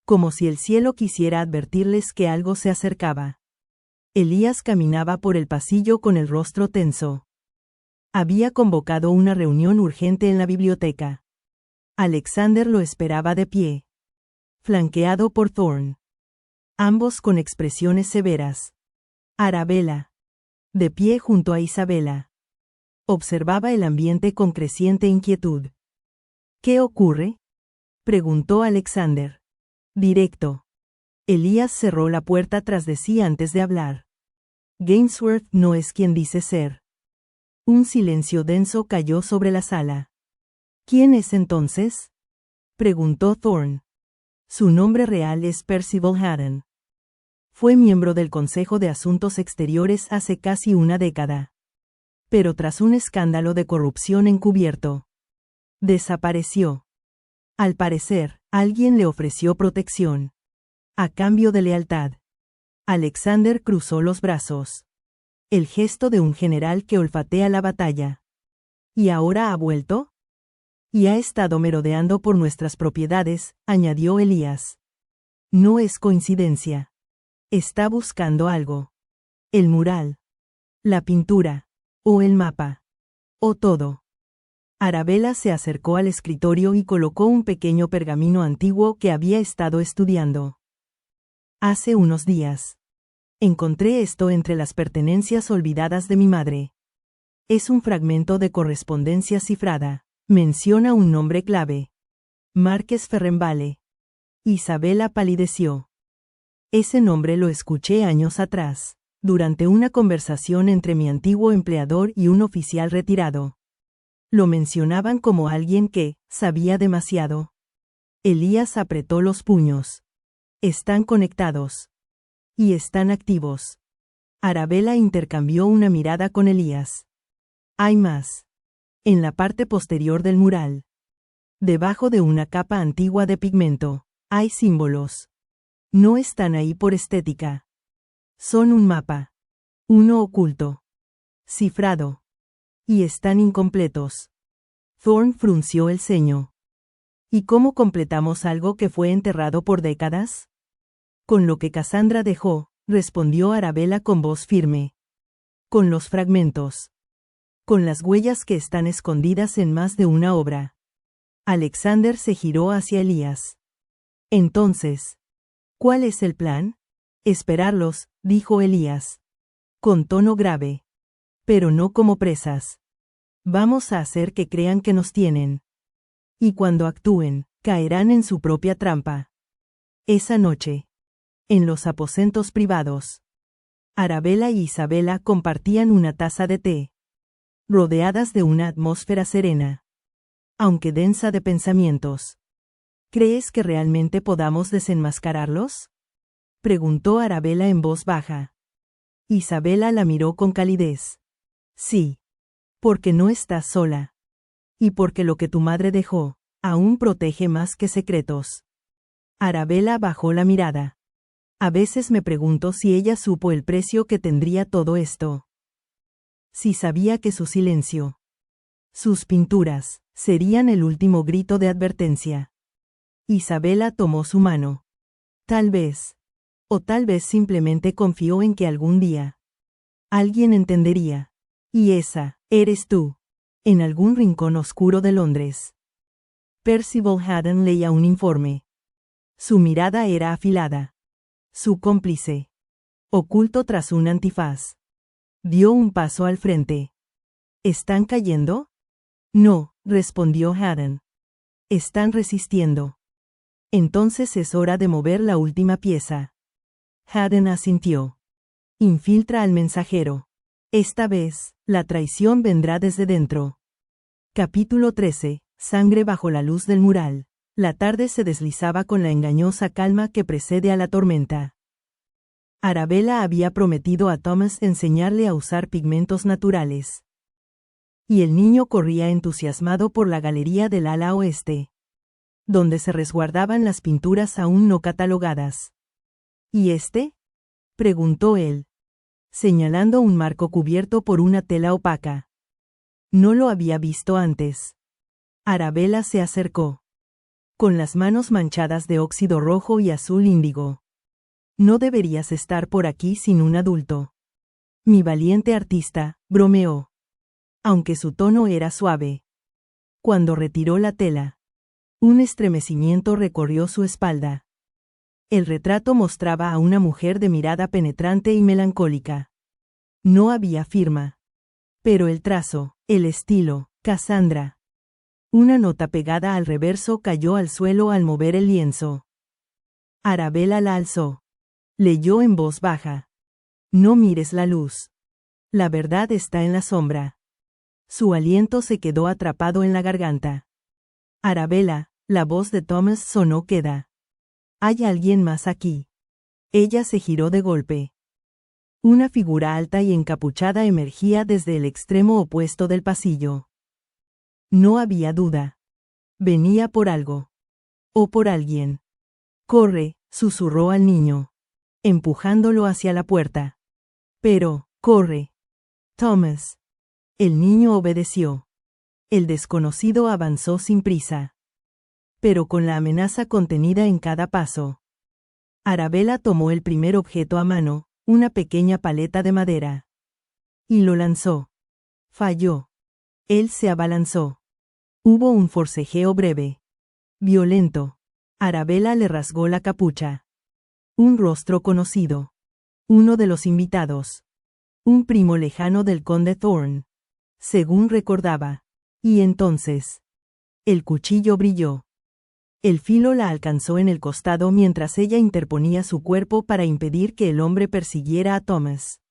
como si el cielo quisiera advertirles que algo se acercaba. Elías caminaba por el pasillo con el rostro tenso. Había convocado una reunión urgente en la biblioteca. Alexander lo esperaba de pie, flanqueado por Thorne, ambos con expresiones severas. Arabella, de pie junto a Isabella, observaba el ambiente con creciente inquietud. ¿Qué ocurre?, preguntó Alexander. Directo. Elías cerró la puerta tras de sí antes de hablar. Gainsworth no es quien dice ser. Un silencio denso cayó sobre la sala. ¿Quién es entonces?, preguntó Thorne. Su nombre real es Percival Haddon. Fue miembro del Consejo de Asuntos Exteriores hace casi una década. Pero tras un escándalo de corrupción encubierto, desapareció. Al parecer, alguien le ofreció protección, a cambio de lealtad. Alexander cruzó los brazos. El gesto de un general que olfatea la batalla. ¿Y ahora ha vuelto?, Y ha estado merodeando por nuestras propiedades, añadió Elías. No es coincidencia. Está buscando algo. El mural. La pintura. O el mapa. O todo. Arabella se acercó al escritorio y colocó un pequeño pergamino antiguo que había estado estudiando. Hace unos días. Encontré esto entre las pertenencias olvidadas de mi madre. Es un fragmento de correspondencia cifrada. Menciona un nombre clave. Márquez Ferrenvale. Isabela palideció. Ese nombre lo escuché años atrás, durante una conversación entre mi antiguo empleador y un oficial retirado. Lo mencionaban como alguien que sabía demasiado. Elías apretó los puños. Están conectados. Y están activos. Arabella intercambió una mirada con Elías. Hay más. En la parte posterior del mural. Debajo de una capa antigua de pigmento, hay símbolos. No están ahí por estética. Son un mapa. Uno oculto. Cifrado. Y están incompletos. Thorne frunció el ceño. ¿Y cómo completamos algo que fue enterrado por décadas? Con lo que Cassandra dejó, respondió Arabella con voz firme. Con los fragmentos. Con las huellas que están escondidas en más de una obra. Alexander se giró hacia Elías. Entonces, ¿cuál es el plan? Esperarlos, dijo Elías. Con tono grave. Pero no como presas. Vamos a hacer que crean que nos tienen. Y cuando actúen, caerán en su propia trampa. Esa noche. En los aposentos privados. Arabella y Isabela compartían una taza de té. Rodeadas de una atmósfera serena. Aunque densa de pensamientos. ¿Crees que realmente podamos desenmascararlos? Preguntó Arabella en voz baja. Isabela la miró con calidez. Sí. Porque no estás sola. Y porque lo que tu madre dejó, aún protege más que secretos. Arabella bajó la mirada. A veces me pregunto si ella supo el precio que tendría todo esto. Si sabía que su silencio, sus pinturas, serían el último grito de advertencia. Isabela tomó su mano. Tal vez. O tal vez simplemente confió en que algún día alguien entendería. Y esa, eres tú. En algún rincón oscuro de Londres. Percival Haddon leía un informe. Su mirada era afilada. Su cómplice. Oculto tras un antifaz. Dio un paso al frente. ¿Están cayendo? No, respondió Haddon. Están resistiendo. Entonces es hora de mover la última pieza. Haddon asintió. Infiltra al mensajero. Esta vez, la traición vendrá desde dentro. Capítulo 13. Sangre bajo la luz del mural. La tarde se deslizaba con la engañosa calma que precede a la tormenta. Arabella había prometido a Thomas enseñarle a usar pigmentos naturales. Y el niño corría entusiasmado por la galería del ala oeste, donde se resguardaban las pinturas aún no catalogadas. ¿Y este? Preguntó él, señalando un marco cubierto por una tela opaca. No lo había visto antes. Arabella se acercó, con las manos manchadas de óxido rojo y azul índigo. No deberías estar por aquí sin un adulto. Mi valiente artista, bromeó. Aunque su tono era suave. Cuando retiró la tela, un estremecimiento recorrió su espalda. El retrato mostraba a una mujer de mirada penetrante y melancólica. No había firma. Pero el trazo, el estilo, Cassandra. Una nota pegada al reverso cayó al suelo al mover el lienzo. Arabella la alzó. Leyó en voz baja. No mires la luz. La verdad está en la sombra. Su aliento se quedó atrapado en la garganta. Arabella, la voz de Thomas sonó queda. ¿Hay alguien más aquí? Ella se giró de golpe. Una figura alta y encapuchada emergía desde el extremo opuesto del pasillo. No había duda. Venía por algo. O por alguien. Corre, susurró al niño, empujándolo hacia la puerta. Pero, corre. Thomas. El niño obedeció. El desconocido avanzó sin prisa, pero con la amenaza contenida en cada paso. Arabella tomó el primer objeto a mano, una pequeña paleta de madera, y lo lanzó. Falló. Él se abalanzó. Hubo un forcejeo breve, violento. Arabella le rasgó la capucha. Un rostro conocido. Uno de los invitados. Un primo lejano del conde Thorne, según recordaba. Y entonces, el cuchillo brilló. El filo la alcanzó en el costado mientras ella interponía su cuerpo para impedir que el hombre persiguiera a Thomas.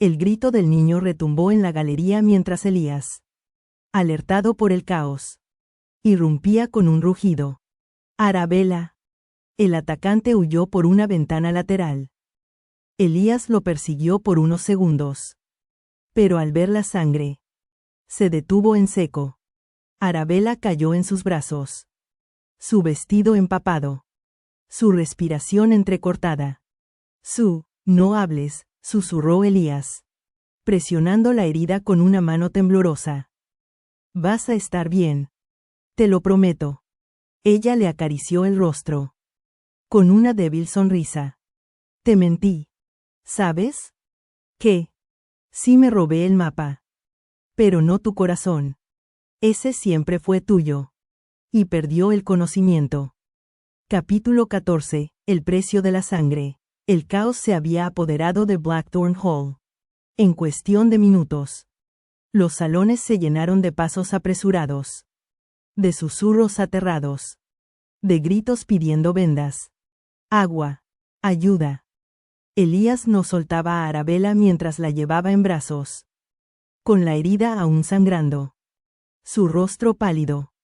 El grito del niño retumbó en la galería mientras Elías, alertado por el caos, irrumpía con un rugido. Arabella. El atacante huyó por una ventana lateral. Elías lo persiguió por unos segundos. Pero al ver la sangre, se detuvo en seco. Arabella cayó en sus brazos. Su vestido empapado. Su respiración entrecortada. No hables, susurró Elías, presionando la herida con una mano temblorosa. Vas a estar bien. Te lo prometo. Ella le acarició el rostro, con una débil sonrisa. Te mentí. ¿Sabes? ¿Qué? Sí me robé el mapa. Pero no tu corazón. Ese siempre fue tuyo. Y perdió el conocimiento. Capítulo 14. El precio de la sangre. El caos se había apoderado de Blackthorn Hall. En cuestión de minutos, los salones se llenaron de pasos apresurados, de susurros aterrados, de gritos pidiendo vendas, agua, ayuda. Elías no soltaba a Arabella mientras la llevaba en brazos, con la herida aún sangrando. Su rostro pálido,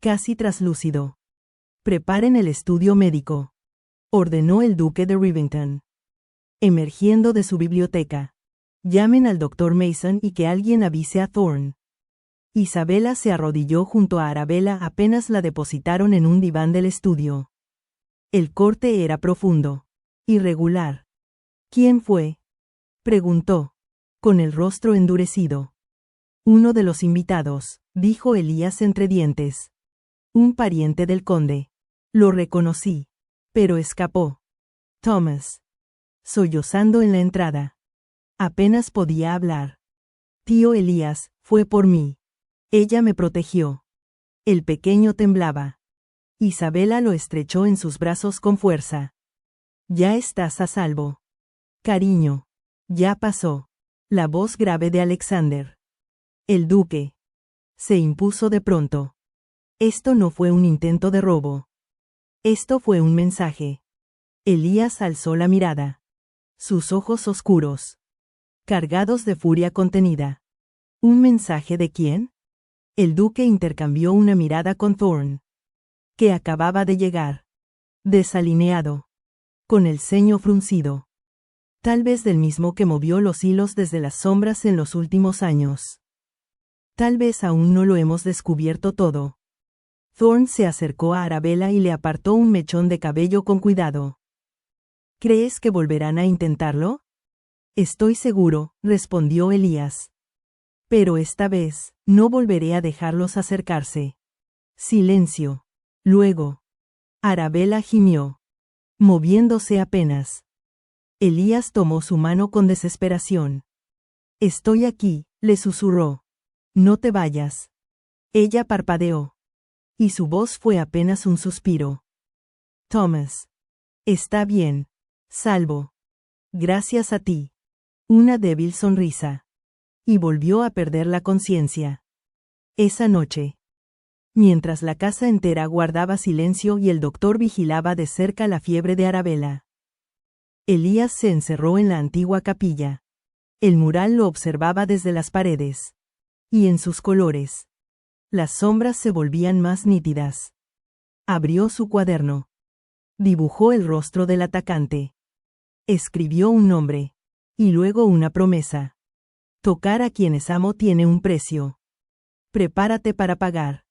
casi traslúcido. Preparen el estudio médico, ordenó el duque de Rivington, emergiendo de su biblioteca. Llamen al doctor Mason y que alguien avise a Thorne. Isabella se arrodilló junto a Arabella apenas la depositaron en un diván del estudio. El corte era profundo, irregular. ¿Quién fue?, preguntó, con el rostro endurecido. Uno de los invitados, dijo Elías entre dientes. Un pariente del conde. Lo reconocí, pero escapó. Thomas. Sollozando en la entrada. Apenas podía hablar. Tío Elías, fue por mí. Ella me protegió. El pequeño temblaba. Isabella lo estrechó en sus brazos con fuerza. Ya estás a salvo. Cariño. Ya pasó. La voz grave de Alexander. El duque. Se impuso de pronto. Esto no fue un intento de robo. Esto fue un mensaje. Elías alzó la mirada. Sus ojos oscuros, cargados de furia contenida. ¿Un mensaje de quién? El duque intercambió una mirada con Thorne, que acababa de llegar, desalineado, con el ceño fruncido. Tal vez del mismo que movió los hilos desde las sombras en los últimos años. Tal vez aún no lo hemos descubierto todo. Thorne se acercó a Arabella y le apartó un mechón de cabello con cuidado. ¿Crees que volverán a intentarlo? Estoy seguro, respondió Elías. Pero esta vez, no volveré a dejarlos acercarse. Silencio. Luego, Arabella gimió, moviéndose apenas. Elías tomó su mano con desesperación. Estoy aquí, le susurró. No te vayas. Ella parpadeó. Y su voz fue apenas un suspiro. Thomas. Está bien. Salvo. Gracias a ti. Una débil sonrisa. Y volvió a perder la conciencia. Esa noche, mientras la casa entera guardaba silencio y el doctor vigilaba de cerca la fiebre de Arabella, Elías se encerró en la antigua capilla. El mural lo observaba desde las paredes. Y en sus colores, las sombras se volvían más nítidas. Abrió su cuaderno. Dibujó el rostro del atacante. Escribió un nombre. Y luego una promesa. Tocar a quienes amo tiene un precio. Prepárate para pagar.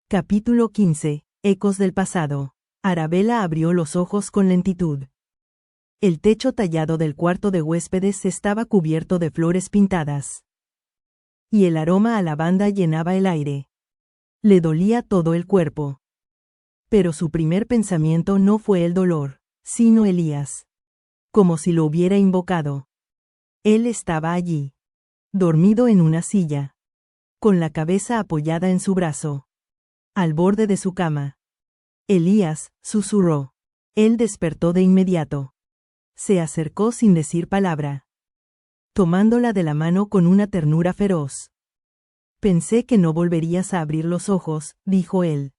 Capítulo 15. Ecos del pasado. Arabella abrió los ojos con lentitud. El techo tallado del cuarto de huéspedes estaba cubierto de flores pintadas. y el aroma a lavanda llenaba el aire. Le dolía todo el cuerpo. Pero su primer pensamiento no fue el dolor, sino Elías. Como si lo hubiera invocado. Él estaba allí, dormido en una silla, con la cabeza apoyada en su brazo, al borde de su cama. Elías, susurró. Él despertó de inmediato. Se acercó sin decir palabra, tomándola de la mano con una ternura feroz. Pensé que no volverías a abrir los ojos, dijo él,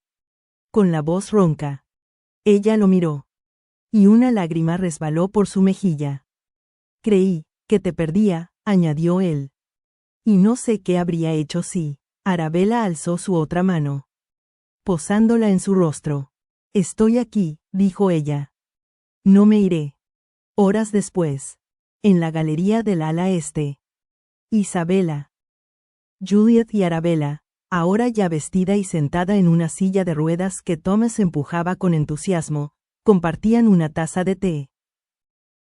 con la voz ronca. Ella lo miró, y una lágrima resbaló por su mejilla. Creí que te perdía, añadió él. Y no sé qué habría hecho si. Arabella alzó su otra mano, posándola en su rostro. Estoy aquí, dijo ella. No me iré. Horas después, en la galería del ala este. Isabela, Juliet y Arabella, ahora ya vestida y sentada en una silla de ruedas que Thomas empujaba con entusiasmo, compartían una taza de té.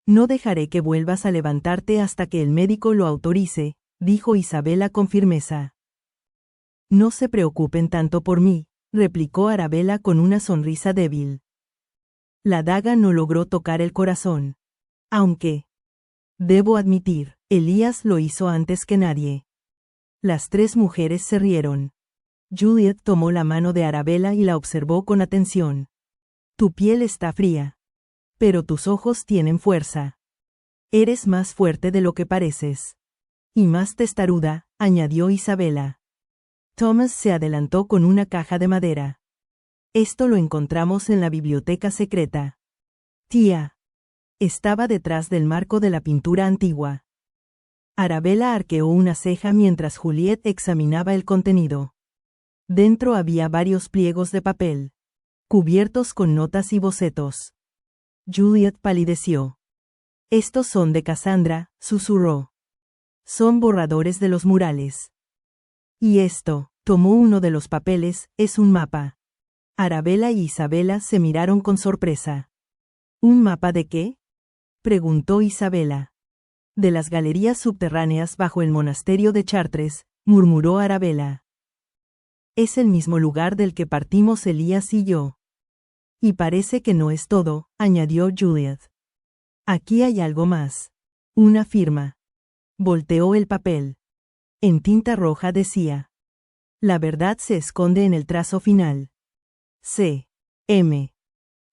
No dejaré que vuelvas a levantarte hasta que el médico lo autorice, dijo Isabela con firmeza. No se preocupen tanto por mí, replicó Arabella con una sonrisa débil. La daga no logró tocar el corazón. Aunque, debo admitir, Elías lo hizo antes que nadie. Las tres mujeres se rieron. Juliet tomó la mano de Arabella y la observó con atención. Tu piel está fría. Pero tus ojos tienen fuerza. Eres más fuerte de lo que pareces. Y más testaruda, añadió Isabela. Thomas se adelantó con una caja de madera. Esto lo encontramos en la biblioteca secreta. Tía. Estaba detrás del marco de la pintura antigua. Arabella arqueó una ceja mientras Juliet examinaba el contenido. Dentro había varios pliegos de papel, cubiertos con notas y bocetos. Juliet palideció. Estos son de Cassandra, susurró. Son borradores de los murales. Y esto, tomó uno de los papeles, es un mapa. Arabella y Isabela se miraron con sorpresa. ¿Un mapa de qué? Preguntó Isabela. De las galerías subterráneas bajo el monasterio de Chartres, murmuró Arabella. Es el mismo lugar del que partimos Elías y yo. Y parece que no es todo, añadió Juliet. Aquí hay algo más. Una firma. Volteó el papel. En tinta roja decía. La verdad se esconde en el trazo final. C. M.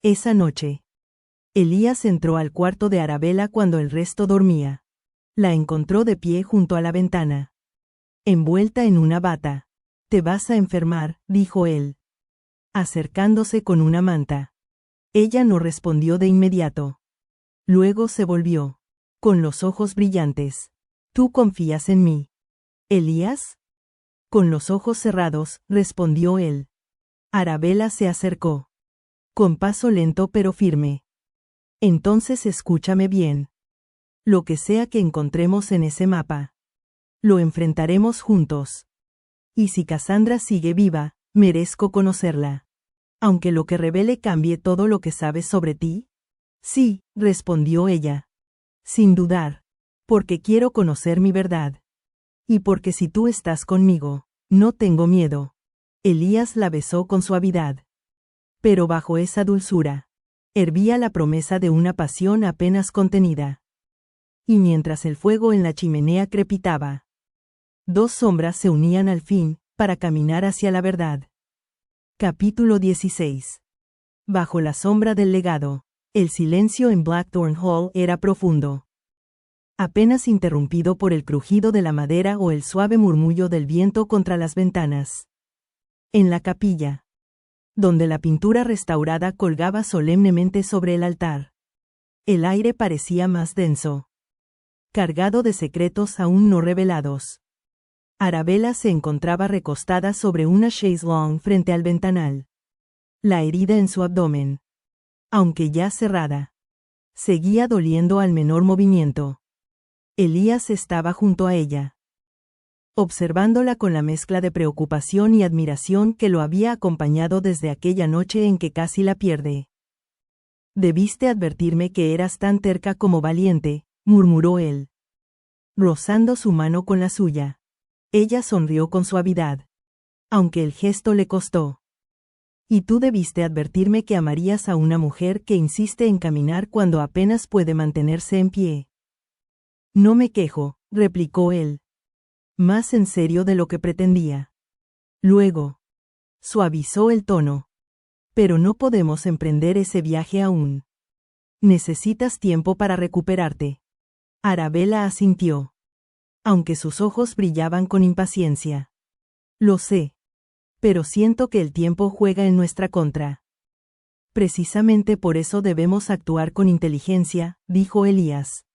Esa noche. Elías entró al cuarto de Arabella cuando el resto dormía. La encontró de pie junto a la ventana, envuelta en una bata. Te vas a enfermar, dijo él, acercándose con una manta. Ella no respondió de inmediato. Luego se volvió, con los ojos brillantes. ¿Tú confías en mí, Elías? Con los ojos cerrados, respondió él. Arabella se acercó, con paso lento pero firme. Entonces escúchame bien. Lo que sea que encontremos en ese mapa, lo enfrentaremos juntos. Y si Cassandra sigue viva, merezco conocerla. Aunque lo que revele cambie todo lo que sabes sobre ti. Sí, respondió ella. Sin dudar. Porque quiero conocer mi verdad. Y porque si tú estás conmigo, no tengo miedo. Elías la besó con suavidad. Pero bajo esa dulzura, hervía la promesa de una pasión apenas contenida. Y mientras el fuego en la chimenea crepitaba, dos sombras se unían al fin, para caminar hacia la verdad. Capítulo 16. Bajo la sombra del legado, el silencio en Blackthorn Hall era profundo. Apenas interrumpido por el crujido de la madera o el suave murmullo del viento contra las ventanas. En la capilla, donde la pintura restaurada colgaba solemnemente sobre el altar, el aire parecía más denso, cargado de secretos aún no revelados. Arabella se encontraba recostada sobre una chaise longue frente al ventanal. La herida en su abdomen, aunque ya cerrada, seguía doliendo al menor movimiento. Elías estaba junto a ella, observándola con la mezcla de preocupación y admiración que lo había acompañado desde aquella noche en que casi la pierde. Debiste advertirme que eras tan terca como valiente, murmuró él, rozando su mano con la suya. Ella sonrió con suavidad, aunque el gesto le costó. Y tú debiste advertirme que amarías a una mujer que insiste en caminar cuando apenas puede mantenerse en pie. No me quejo, replicó él, más en serio de lo que pretendía. Luego, suavizó el tono. Pero no podemos emprender ese viaje aún. Necesitas tiempo para recuperarte. Arabella asintió, aunque sus ojos brillaban con impaciencia. Lo sé. Pero siento que el tiempo juega en nuestra contra. Precisamente por eso debemos actuar con inteligencia, dijo Elías.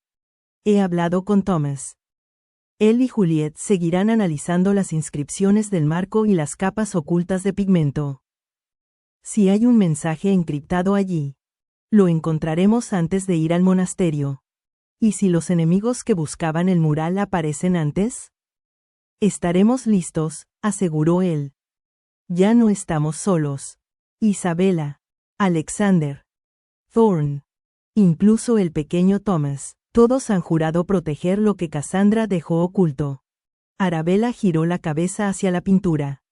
He hablado con Thomas. Él y Juliet seguirán analizando las inscripciones del marco y las capas ocultas de pigmento. Si hay un mensaje encriptado allí, lo encontraremos antes de ir al monasterio. ¿Y si los enemigos que buscaban el mural aparecen antes? Estaremos listos, aseguró él. Ya no estamos solos. Isabella, Alexander, Thorne, incluso el pequeño Thomas, todos han jurado proteger lo que Cassandra dejó oculto. Arabella giró la cabeza hacia la pintura.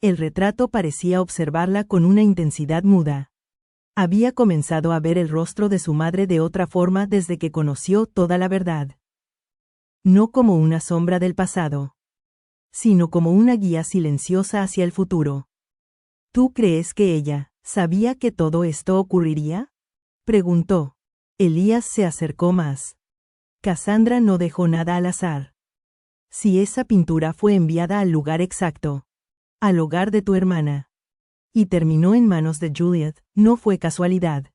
El retrato parecía observarla con una intensidad muda. Había comenzado a ver el rostro de su madre de otra forma desde que conoció toda la verdad. No como una sombra del pasado, sino como una guía silenciosa hacia el futuro. ¿Tú crees que ella sabía que todo esto ocurriría? Preguntó. Elías se acercó más. Cassandra no dejó nada al azar. Si esa pintura fue enviada al lugar exacto, al hogar de tu hermana, y terminó en manos de Juliet, no fue casualidad.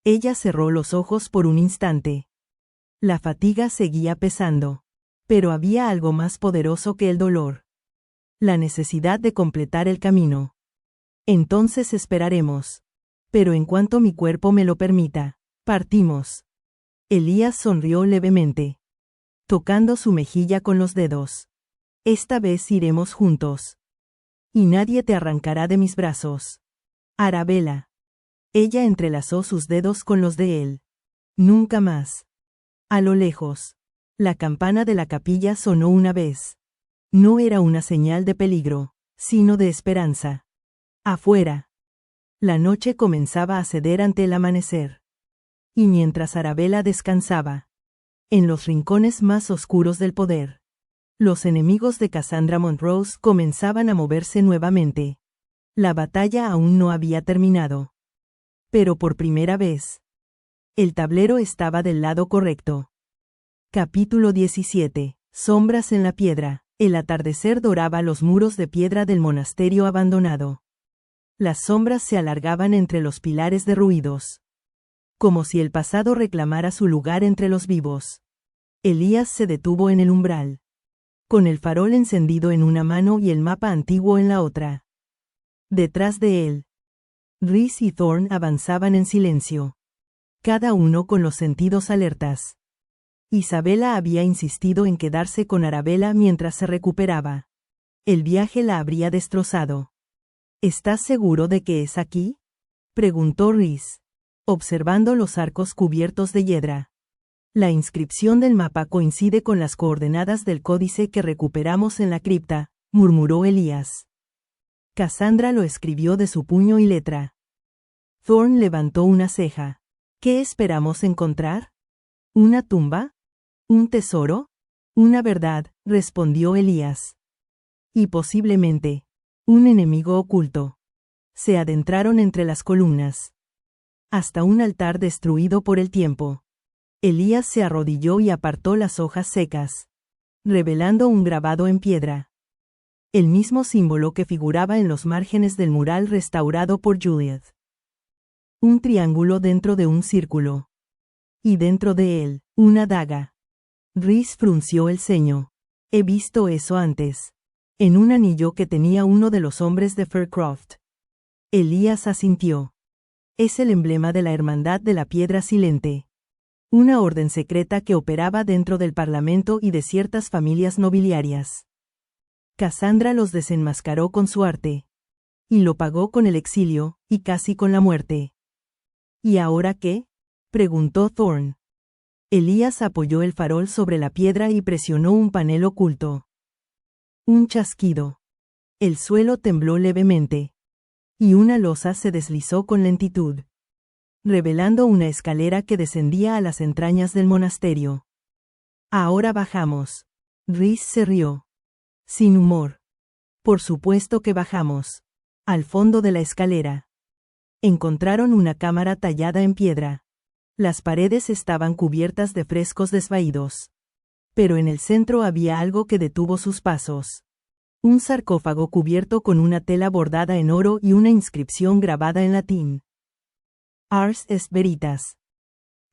Ella cerró los ojos por un instante. La fatiga seguía pesando, pero había algo más poderoso que el dolor. La necesidad de completar el camino. Entonces esperaremos. Pero en cuanto mi cuerpo me lo permita, partimos. Elías sonrió levemente, tocando su mejilla con los dedos. Esta vez iremos juntos. Y nadie te arrancará de mis brazos. Arabella. Ella entrelazó sus dedos con los de él. Nunca más. A lo lejos, la campana de la capilla sonó una vez. No era una señal de peligro, sino de esperanza. Afuera. La noche comenzaba a ceder ante el amanecer. Y mientras Arabella descansaba, en los rincones más oscuros del poder, los enemigos de Cassandra Montrose comenzaban a moverse nuevamente. La batalla aún no había terminado. Pero por primera vez, el tablero estaba del lado correcto. Capítulo 17. Sombras en la piedra. El atardecer doraba los muros de piedra del monasterio abandonado. Las sombras se alargaban entre los pilares derruidos, como si el pasado reclamara su lugar entre los vivos. Elías se detuvo en el umbral, con el farol encendido en una mano y el mapa antiguo en la otra. Detrás de él, Rhys y Thorne avanzaban en silencio, cada uno con los sentidos alertas. Isabella había insistido en quedarse con Arabella mientras se recuperaba. El viaje la habría destrozado. ¿Estás seguro de que es aquí?, preguntó Rhys, observando los arcos cubiertos de hiedra. La inscripción del mapa coincide con las coordenadas del códice que recuperamos en la cripta, murmuró Elías. Cassandra lo escribió de su puño y letra. Thorne levantó una ceja. ¿Qué esperamos encontrar? ¿Una tumba? ¿Un tesoro? Una verdad, respondió Elías. Y posiblemente, un enemigo oculto. Se adentraron entre las columnas, hasta un altar destruido por el tiempo. Elías se arrodilló y apartó las hojas secas, revelando un grabado en piedra. El mismo símbolo que figuraba en los márgenes del mural restaurado por Juliet. Un triángulo dentro de un círculo. Y dentro de él, una daga. Rhys frunció el ceño. He visto eso antes. En un anillo que tenía uno de los hombres de Faircroft. Elías asintió. Es el emblema de la Hermandad de la Piedra Silente. Una orden secreta que operaba dentro del Parlamento y de ciertas familias nobiliarias. Cassandra los desenmascaró con su arte. Y lo pagó con el exilio, y casi con la muerte. ¿Y ahora qué?, preguntó Thorne. Elías apoyó el farol sobre la piedra y presionó un panel oculto. Un chasquido. El suelo tembló levemente. Y una losa se deslizó con lentitud, revelando una escalera que descendía a las entrañas del monasterio. Ahora bajamos. Rhys se rió. Sin humor. Por supuesto que bajamos. Al fondo de la escalera. Encontraron una cámara tallada en piedra. Las paredes estaban cubiertas de frescos desvaídos. Pero en el centro había algo que detuvo sus pasos. Un sarcófago cubierto con una tela bordada en oro y una inscripción grabada en latín. Ars est veritas.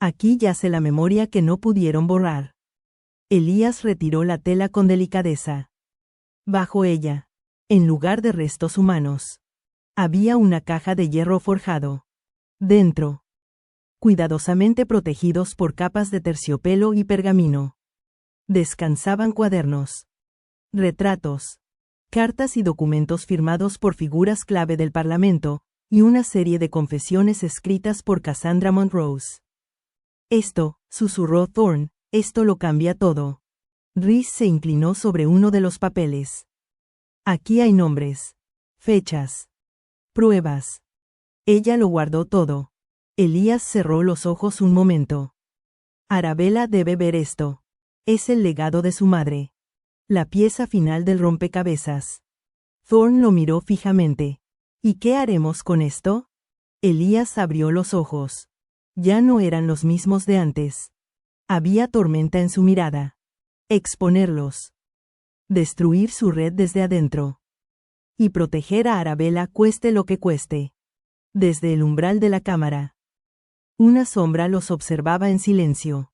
Aquí yace la memoria que no pudieron borrar. Elías retiró la tela con delicadeza. Bajo ella, en lugar de restos humanos, había una caja de hierro forjado. Dentro, cuidadosamente protegidos por capas de terciopelo y pergamino, descansaban cuadernos, retratos, cartas y documentos firmados por figuras clave del Parlamento, y una serie de confesiones escritas por Cassandra Montrose. Esto, susurró Thorne, esto lo cambia todo. Rhys se inclinó sobre uno de los papeles. Aquí hay nombres, fechas, pruebas. Ella lo guardó todo. Elías cerró los ojos un momento. Arabella debe ver esto. Es el legado de su madre. La pieza final del rompecabezas. Thorne lo miró fijamente. ¿Y qué haremos con esto? Elías abrió los ojos. Ya no eran los mismos de antes. Había tormenta en su mirada. Exponerlos. Destruir su red desde adentro. Y proteger a Arabella cueste lo que cueste. Desde el umbral de la cámara. Una sombra los observaba en silencio.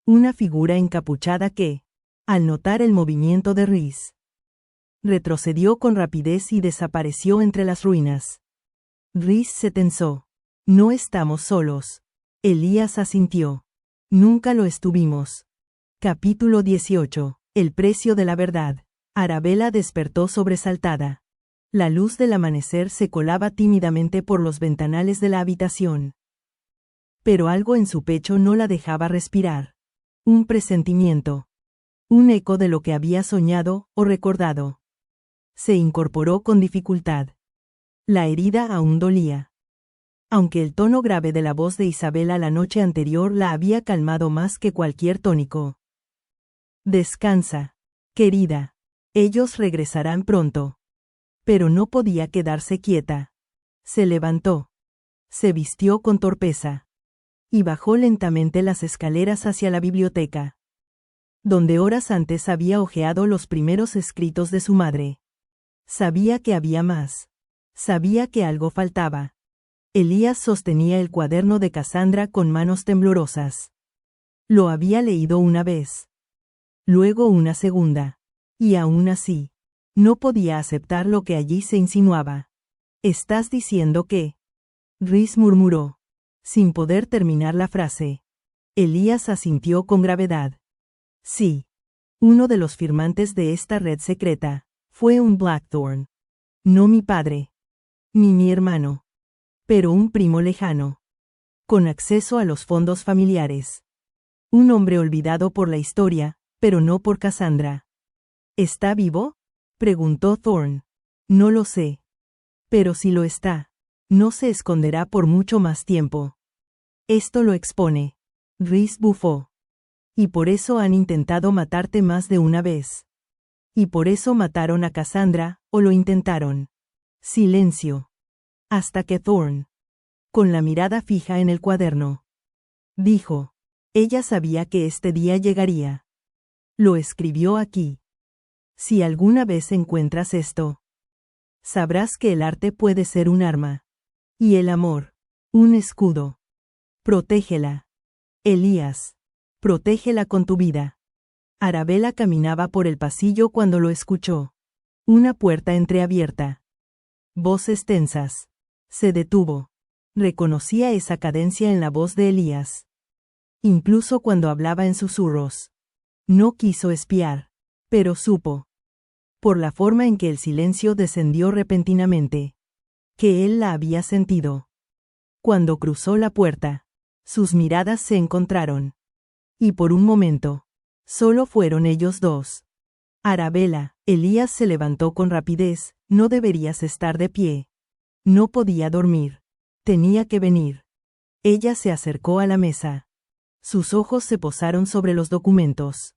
Una figura encapuchada que, al notar el movimiento de Rhys, retrocedió con rapidez y desapareció entre las ruinas. Rhys se tensó. No estamos solos. Elías asintió. Nunca lo estuvimos. Capítulo 18. El precio de la verdad. Arabella despertó sobresaltada. La luz del amanecer se colaba tímidamente por los ventanales de la habitación. Pero algo en su pecho no la dejaba respirar. Un presentimiento. Un eco de lo que había soñado o recordado. Se incorporó con dificultad. La herida aún dolía. Aunque el tono grave de la voz de Isabela la noche anterior la había calmado más que cualquier tónico. Descansa, querida. Ellos regresarán pronto. Pero no podía quedarse quieta. Se levantó. Se vistió con torpeza. Y bajó lentamente las escaleras hacia la biblioteca, donde horas antes había hojeado los primeros escritos de su madre. Sabía que había más. Sabía que algo faltaba. Elías sostenía el cuaderno de Cassandra con manos temblorosas. Lo había leído una vez. Luego una segunda. Y aún así, no podía aceptar lo que allí se insinuaba. ¿Estás diciendo que? Rhys murmuró, sin poder terminar la frase. Elías asintió con gravedad. Sí. Uno de los firmantes de esta red secreta fue un Blackthorn. No mi padre. Ni mi hermano. Pero un primo lejano. Con acceso a los fondos familiares. Un hombre olvidado por la historia, pero no por Cassandra. ¿Está vivo? Preguntó Thorne. No lo sé. Pero si lo está, no se esconderá por mucho más tiempo. Esto lo expone. Rhys bufó. Y por eso han intentado matarte más de una vez. Y por eso mataron a Cassandra, o lo intentaron. Silencio. Hasta que Thorne, con la mirada fija en el cuaderno, dijo, ella sabía que este día llegaría. Lo escribió aquí. Si alguna vez encuentras esto, sabrás que el arte puede ser un arma. Y el amor, un escudo. Protégela. Elías, protégela con tu vida. Arabella caminaba por el pasillo cuando lo escuchó. Una puerta entreabierta. Voces tensas. Se detuvo. Reconocía esa cadencia en la voz de Elías. Incluso cuando hablaba en susurros. No quiso espiar. Pero supo. Por la forma en que el silencio descendió repentinamente. Que él la había sentido. Cuando cruzó la puerta, sus miradas se encontraron. Y por un momento, solo fueron ellos dos. Arabella, Elías se levantó con rapidez, no deberías estar de pie. No podía dormir. Tenía que venir. Ella se acercó a la mesa. Sus ojos se posaron sobre los documentos.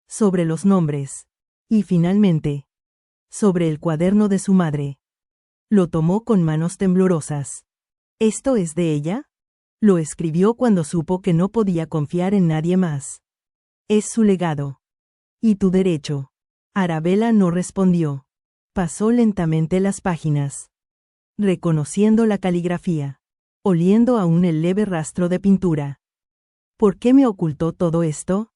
Sobre los nombres. Y finalmente, sobre el cuaderno de su madre. Lo tomó con manos temblorosas. ¿Esto es de ella? Lo escribió cuando supo que no podía confiar en nadie más. Es su legado. ¿Y tu derecho? Arabella no respondió. Pasó lentamente las páginas. Reconociendo la caligrafía. Oliendo aún el leve rastro de pintura. ¿Por qué me ocultó todo esto?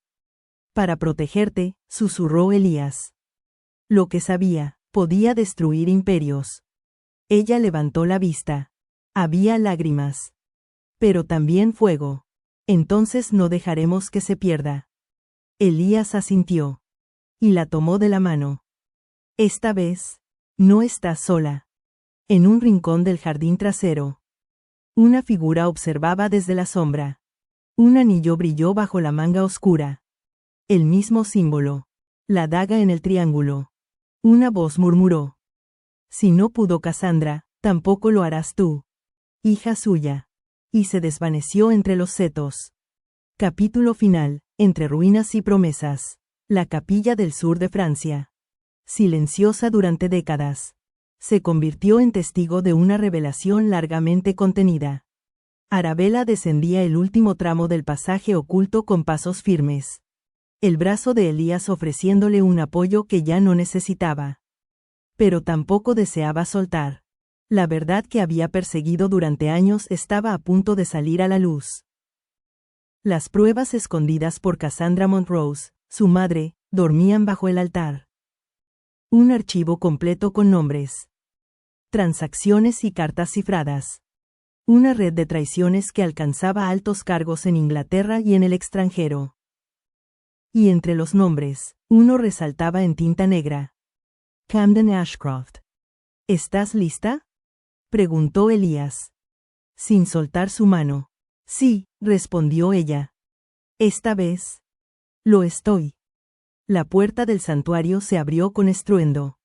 Para protegerte, susurró Elías. Lo que sabía, podía destruir imperios. Ella levantó la vista. Había lágrimas. Pero también fuego. Entonces no dejaremos que se pierda. Elías asintió. Y la tomó de la mano. Esta vez, no estás sola. En un rincón del jardín trasero. Una figura observaba desde la sombra. Un anillo brilló bajo la manga oscura. El mismo símbolo. La daga en el triángulo. Una voz murmuró. Si no pudo Cassandra, tampoco lo harás tú. Hija suya. Y se desvaneció entre los setos. Capítulo final, entre ruinas y promesas. La capilla del sur de Francia. Silenciosa durante décadas. Se convirtió en testigo de una revelación largamente contenida. Arabella descendía el último tramo del pasaje oculto con pasos firmes. El brazo de Elías ofreciéndole un apoyo que ya no necesitaba. Pero tampoco deseaba soltar. La verdad que había perseguido durante años estaba a punto de salir a la luz. Las pruebas escondidas por Cassandra Montrose, su madre, dormían bajo el altar. Un archivo completo con nombres. Transacciones y cartas cifradas. Una red de traiciones que alcanzaba altos cargos en Inglaterra y en el extranjero. Y entre los nombres, uno resaltaba en tinta negra. Camden Ashcroft. ¿Estás lista? Preguntó Elías. Sin soltar su mano. Sí, respondió ella. Esta vez. Lo estoy. La puerta del santuario se abrió con estruendo.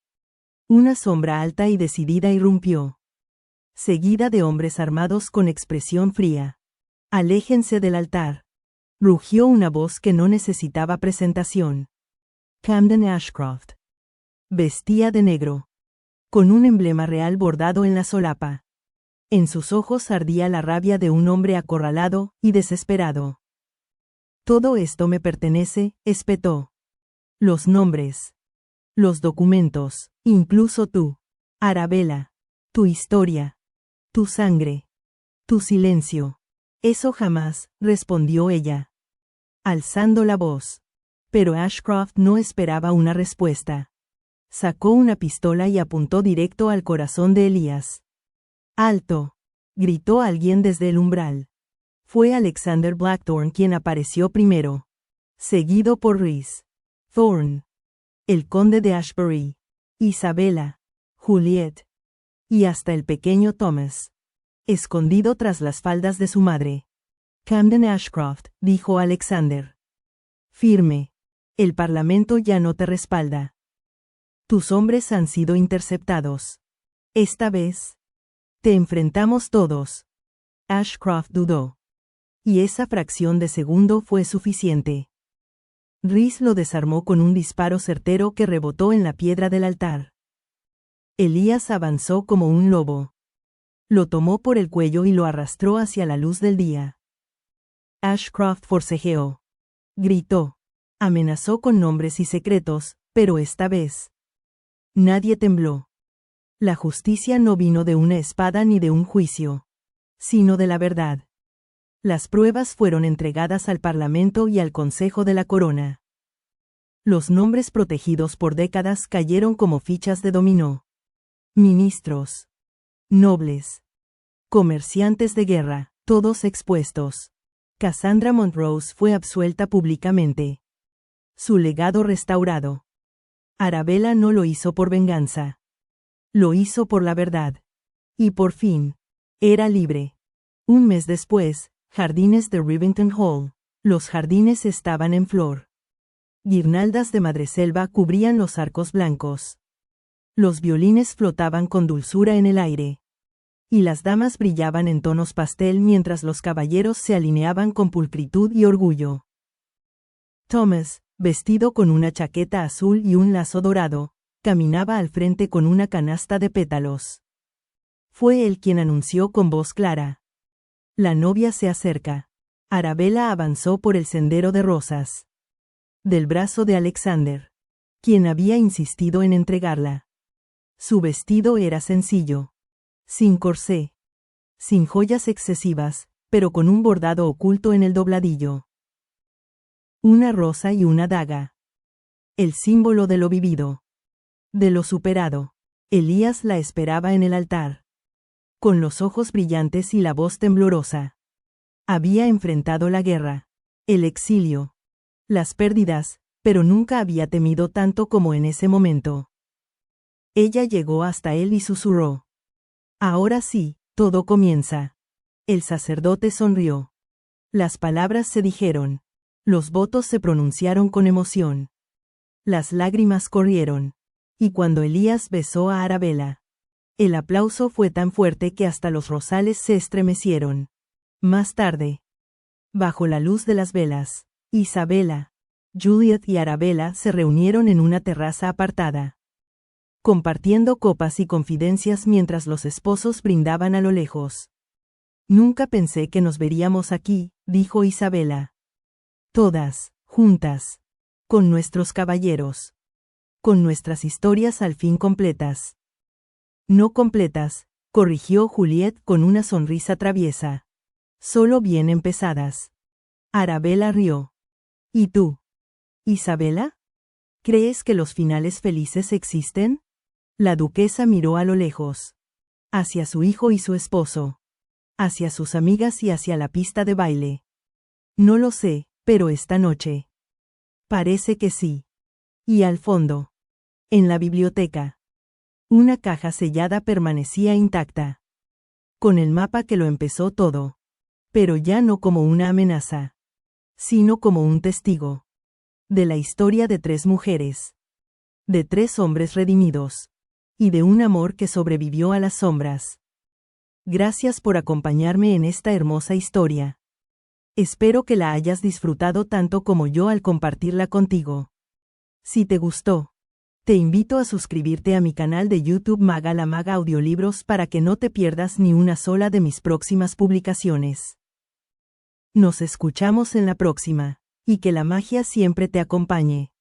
Una sombra alta y decidida irrumpió. Seguida de hombres armados con expresión fría. Aléjense del altar. Rugió una voz que no necesitaba presentación. Camden Ashcroft. Vestía de negro. Con un emblema real bordado en la solapa. En sus ojos ardía la rabia de un hombre acorralado y desesperado. Todo esto me pertenece, espetó. Los nombres. Los documentos, incluso tú. Arabella. Tu historia. Tu sangre. Tu silencio. Eso jamás, respondió ella. Alzando la voz. Pero Ashcroft no esperaba una respuesta. Sacó una pistola y apuntó directo al corazón de Elías. ¡Alto! Gritó alguien desde el umbral. Fue Alexander Blackthorne quien apareció primero. Seguido por Rhys. Thorne. El conde de Ashbury. Isabella. Juliet. Y hasta el pequeño Thomas. Escondido tras las faldas de su madre. Camden Ashcroft, dijo Alexander. Firme. El Parlamento ya no te respalda. Tus hombres han sido interceptados. Esta vez. Te enfrentamos todos. Ashcroft dudó. Y esa fracción de segundo fue suficiente. Rhys lo desarmó con un disparo certero que rebotó en la piedra del altar. Elías avanzó como un lobo. Lo tomó por el cuello y lo arrastró hacia la luz del día. Ashcroft forcejeó. Gritó. Amenazó con nombres y secretos, pero esta vez. Nadie tembló. La justicia no vino de una espada ni de un juicio, sino de la verdad. Las pruebas fueron entregadas al Parlamento y al Consejo de la Corona. Los nombres protegidos por décadas cayeron como fichas de dominó. Ministros. Nobles. Comerciantes de guerra, todos expuestos. Cassandra Montrose fue absuelta públicamente. Su legado restaurado. Arabella no lo hizo por venganza. Lo hizo por la verdad. Y por fin, era libre. Un mes después, jardines de Rivington Hall. Los jardines estaban en flor. Guirnaldas de madreselva cubrían los arcos blancos. Los violines flotaban con dulzura en el aire. Y las damas brillaban en tonos pastel mientras los caballeros se alineaban con pulcritud y orgullo. Thomas, vestido con una chaqueta azul y un lazo dorado, caminaba al frente con una canasta de pétalos. Fue él quien anunció con voz clara: «La novia se acerca». Arabella avanzó por el sendero de rosas. Del brazo de Alexander, quien había insistido en entregarla. Su vestido era sencillo. Sin corsé. Sin joyas excesivas, pero con un bordado oculto en el dobladillo. Una rosa y una daga. El símbolo de lo vivido. De lo superado. Elías la esperaba en el altar. Con los ojos brillantes y la voz temblorosa. Había enfrentado la guerra. El exilio. Las pérdidas, pero nunca había temido tanto como en ese momento. Ella llegó hasta él y susurró: «Ahora sí, todo comienza». El sacerdote sonrió. Las palabras se dijeron. Los votos se pronunciaron con emoción. Las lágrimas corrieron. Y cuando Elías besó a Arabella, el aplauso fue tan fuerte que hasta los rosales se estremecieron. Más tarde, bajo la luz de las velas, Isabella, Juliet y Arabella se reunieron en una terraza apartada, compartiendo copas y confidencias mientras los esposos brindaban a lo lejos. «Nunca pensé que nos veríamos aquí», dijo Isabella. «Todas, juntas. Con nuestros caballeros. Con nuestras historias al fin completas». «No completas», corrigió Juliet con una sonrisa traviesa. «Solo bien empezadas». Arabella rió. «¿Y tú, Isabella? ¿Crees que los finales felices existen?» La duquesa miró a lo lejos. Hacia su hijo y su esposo. Hacia sus amigas y hacia la pista de baile. «No lo sé, pero esta noche. Parece que sí». Y al fondo. En la biblioteca. Una caja sellada permanecía intacta. Con el mapa que lo empezó todo. Pero ya no como una amenaza. Sino como un testigo. De la historia de 3 mujeres. De 3 hombres redimidos. Y de un amor que sobrevivió a las sombras. Gracias por acompañarme en esta hermosa historia. Espero que la hayas disfrutado tanto como yo al compartirla contigo. Si te gustó, te invito a suscribirte a mi canal de YouTube Maga la Maga Audiolibros para que no te pierdas ni una sola de mis próximas publicaciones. Nos escuchamos en la próxima, y que la magia siempre te acompañe.